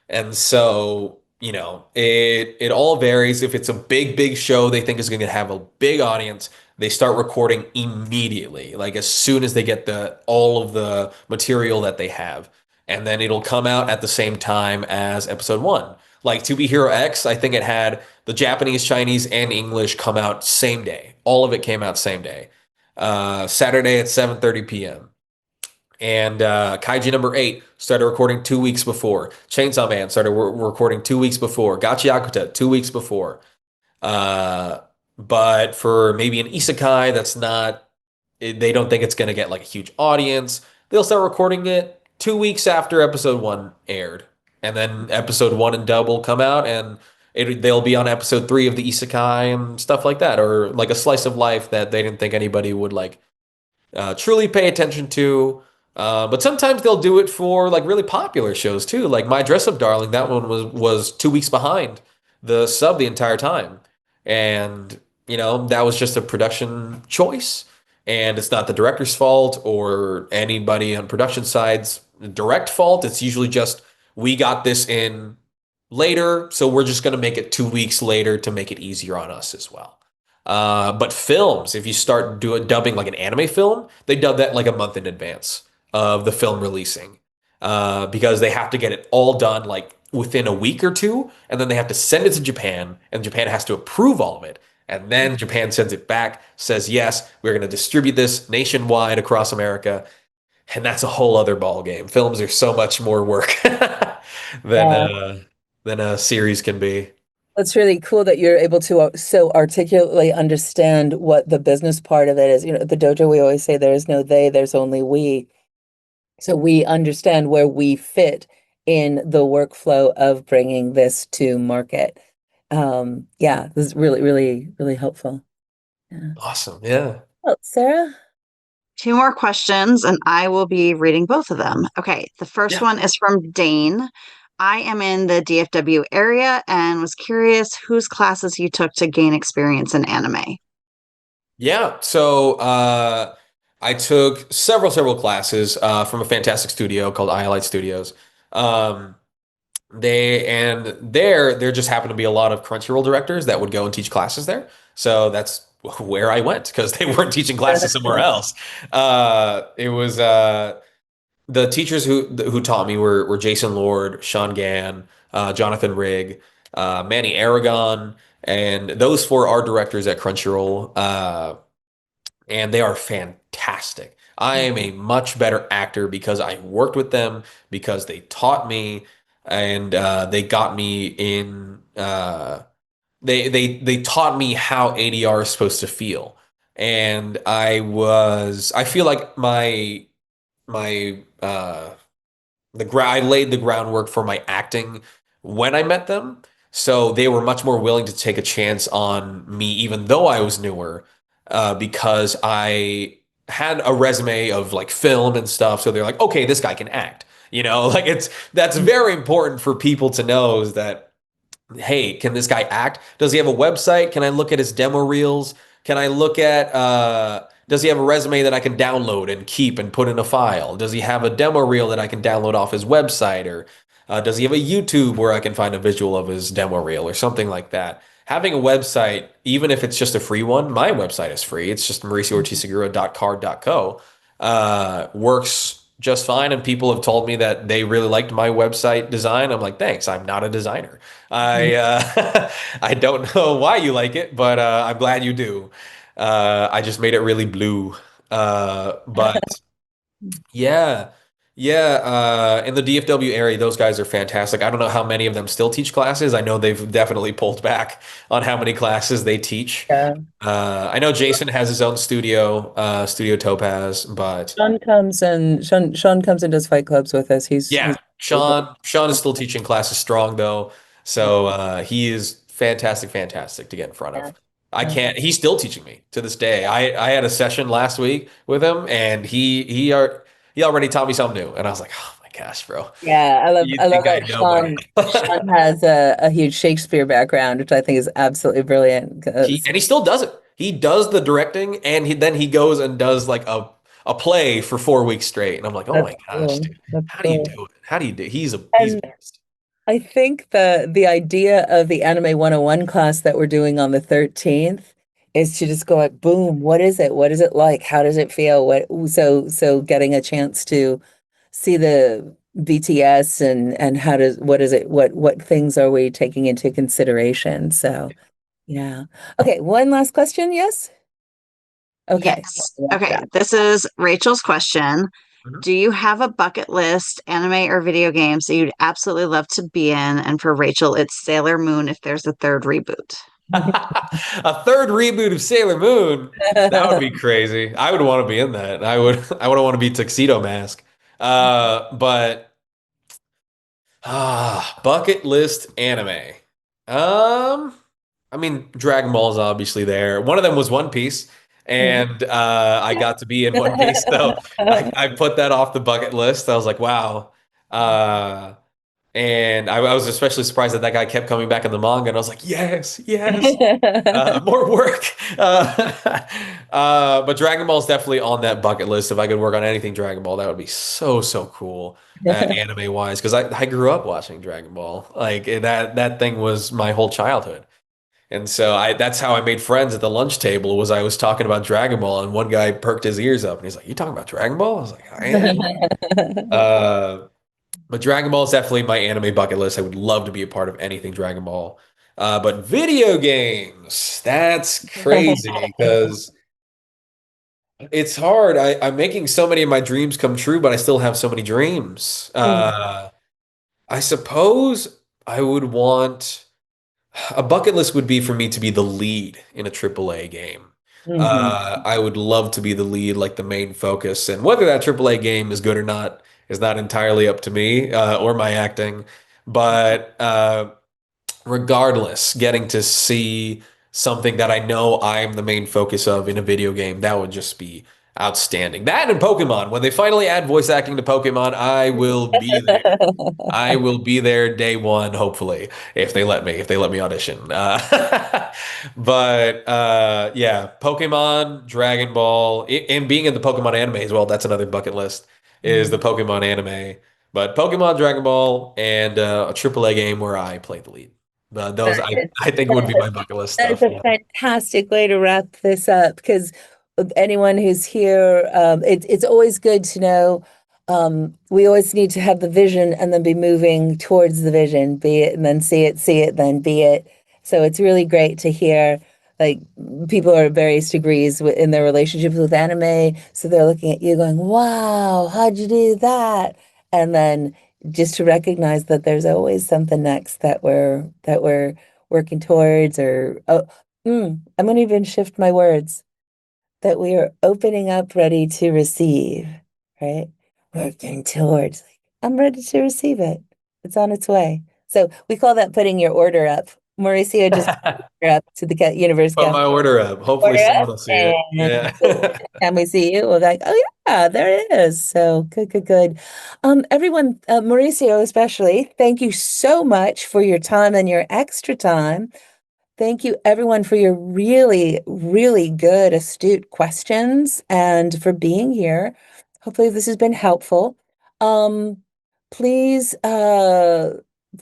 And so, it all varies. If it's a big show they think is going to have a big audience, they start recording immediately, like as soon as they get all of the material that they have. And then it'll come out at the same time as episode 1. Like To Be Hero X, I think it had the Japanese, Chinese, and English come out same day. All of it came out same day. Saturday at 7:30 p.m. And Kaiji number 8 started recording 2 weeks before. Chainsaw Man started recording 2 weeks before. Gachi 2 weeks before. But for maybe an isekai that's not, they don't think it's going to get like a huge audience, they'll start recording it 2 weeks after episode 1 aired. And then episode 1 and dub will come out and they'll be on episode 3 of the isekai and stuff like that. Or like a slice of life that they didn't think anybody would like truly pay attention to. But sometimes they'll do it for like really popular shows too. Like My Dress Up Darling, that one was 2 weeks behind the sub the entire time. And, that was just a production choice. And it's not the director's fault or anybody on production side's direct fault. It's usually just we got this in later, so we're just going to make it 2 weeks later to make it easier on us as well. But films, if you start dubbing like an anime film, they dub that like a month in advance of the film releasing, because they have to get it all done like within a week or two, and then they have to send it to Japan, and Japan has to approve all of it. And then Japan sends it back, says, yes, we're going to distribute this nationwide across America. And that's a whole other ball game. Films are so much more work than a series can be. It's really cool that you're able to so articulately understand what the business part of it is. You know, at the dojo, we always say there is no they, there's only we. So we understand where we fit in the workflow of bringing this to market. Yeah, this is really, really, really helpful. Yeah. Awesome. Yeah. Oh, Sarah? 2 more questions, and I will be reading both of them. Okay, the first one is from Dane. I am in the DFW area and was curious whose classes you took to gain experience in anime. Yeah, so I took several classes from a fantastic studio called 𝗏𝗏𝗏 Studios. There just happened to be a lot of Crunchyroll directors that would go and teach classes there. So that's where I went because they weren't teaching classes somewhere else. It was the teachers who taught me were Jason Lord, Sean Gann, Jonathan Rigg, Manny Aragon, and those 4 art directors at Crunchyroll. And they are fantastic. I am a much better actor because I worked with them, because they taught me, and they got me in. They taught me how ADR is supposed to feel, and I feel like I laid the groundwork for my acting when I met them, so they were much more willing to take a chance on me, even though I was newer, because I had a resume of like film and stuff. So they're like, okay, this guy can act. You know, like that's very important for people to know, is that, hey, can this guy act? Does he have a website? Can I look at his demo reels? Can I look at, does he have a resume that I can download and keep and put in a file? Does he have a demo reel that I can download off his website? Or does he have a YouTube where I can find a visual of his demo reel or something like that? Having a website, even if it's just a free one, my website is free. It's just 𝗏𝗏𝗏𝗏𝗏𝗏𝗏.card.co. Works just fine, and people have told me that they really liked my website design. I'm like, thanks. I'm not a designer. I don't know why you like it, but I'm glad you do. I just made it really blue. But yeah. In the DFW area, those guys are fantastic. I don't know how many of them still teach classes. I know they've definitely pulled back on how many classes they teach. Yeah. I know Jason has his own studio, Studio Topaz, but Sean comes and does fight clubs with us. He's Sean is still teaching classes strong though. So he is fantastic to get in front of. He's still teaching me to this day. I had a session last week with him, and he already taught me something new, and I was like, oh my gosh, bro. Yeah, I love that Sean has a huge Shakespeare background, which I think is absolutely brilliant. And he still does it. He does the directing, and then he goes and does like a play for 4 weeks straight. And I'm like, oh my gosh, dude, how do you do it? How do you do it? He's a beast. I think the idea of the Anime 101 class that we're doing on the 13th is to just go like, boom, what is it? What is it like? How does it feel? So getting a chance to see the BTS and what things are we taking into consideration? So yeah. Okay, one last question, yes? Okay. Yes. Okay, this is Rachel's question. Do you have a bucket list anime or video games that you'd absolutely love to be in? And for Rachel, it's Sailor Moon if there's a 3rd reboot. A 3rd reboot of Sailor Moon. That would be crazy. I would want to be in that. I would want to be Tuxedo Mask. But bucket list anime. I mean, Dragon Ball's obviously there. One of them was One Piece. And I got to be in One Piece, so I put that off the bucket list. I was like, wow. And I was especially surprised that guy kept coming back in the manga, and I was like, yes, yes, more work. But Dragon Ball is definitely on that bucket list. If I could work on anything Dragon Ball, that would be so cool, anime wise, because I grew up watching Dragon Ball. Like that thing was my whole childhood. And so that's how I made friends at the lunch table, was I was talking about Dragon Ball, and one guy perked his ears up and he's like, "You talking about Dragon Ball?" I was like, "I am." But Dragon Ball is definitely my anime bucket list. I would love to be a part of anything Dragon Ball. But video games, that's crazy because it's hard. I'm making so many of my dreams come true, but I still have so many dreams. I suppose I would want a bucket list would be for me to be the lead in a AAA game. I would love to be the lead, like the main focus, and whether that AAA game is good or not is not entirely up to me or my acting. But regardless, getting to see something that I know I'm the main focus of in a video game, that would just be outstanding. That and Pokemon. When they finally add voice acting to Pokemon, I will be there. I will be there day one, hopefully, if they let me audition. But yeah, Pokemon, Dragon Ball, and being in the Pokemon anime as well, that's another bucket list, is the Pokemon anime. But Pokemon, Dragon Ball, and a AAA game where I play the lead. Those I think would be my bucket list stuff. That's a fantastic way to wrap this up, because anyone who's here, it's always good to know. We always need to have the vision and then be moving towards the vision, be it, and then see it, then be it. So it's really great to hear, like, people are at various degrees in their relationships with anime. So they're looking at you going, wow, how'd you do that? And then just to recognize that there's always something next that we're working towards, or, I'm going to even shift my words, that we are opening up, ready to receive, right? Working towards, like, I'm ready to receive it. It's on its way. So we call that putting your order up. Mauricio just put your up to the universe. Put my order up. Hopefully someone will see it. Yeah. And we see you, we're like, oh yeah, there it is. So good. Everyone, Mauricio especially, thank you so much for your time and your extra time. Thank you, everyone, for your really, really good, astute questions and for being here. Hopefully this has been helpful. Please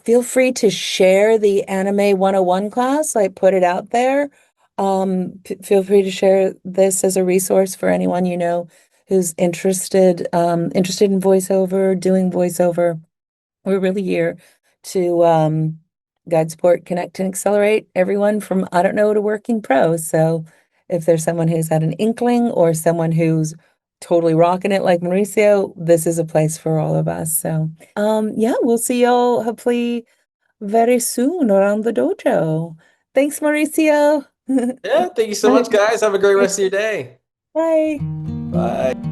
feel free to share the Anime 101 class. I put it out there. Feel free to share this as a resource for anyone you know who's interested in voiceover, doing voiceover. We're really here to guide, support, connect, and accelerate everyone from I don't know to working pro. So if there's someone who's had an inkling or someone who's totally rocking it like Mauricio, this is a place for all of us. So yeah, we'll see y'all hopefully very soon around the dojo. Thanks, Mauricio. Yeah, thank you so much, guys. Have a great rest of your day. Bye. Bye.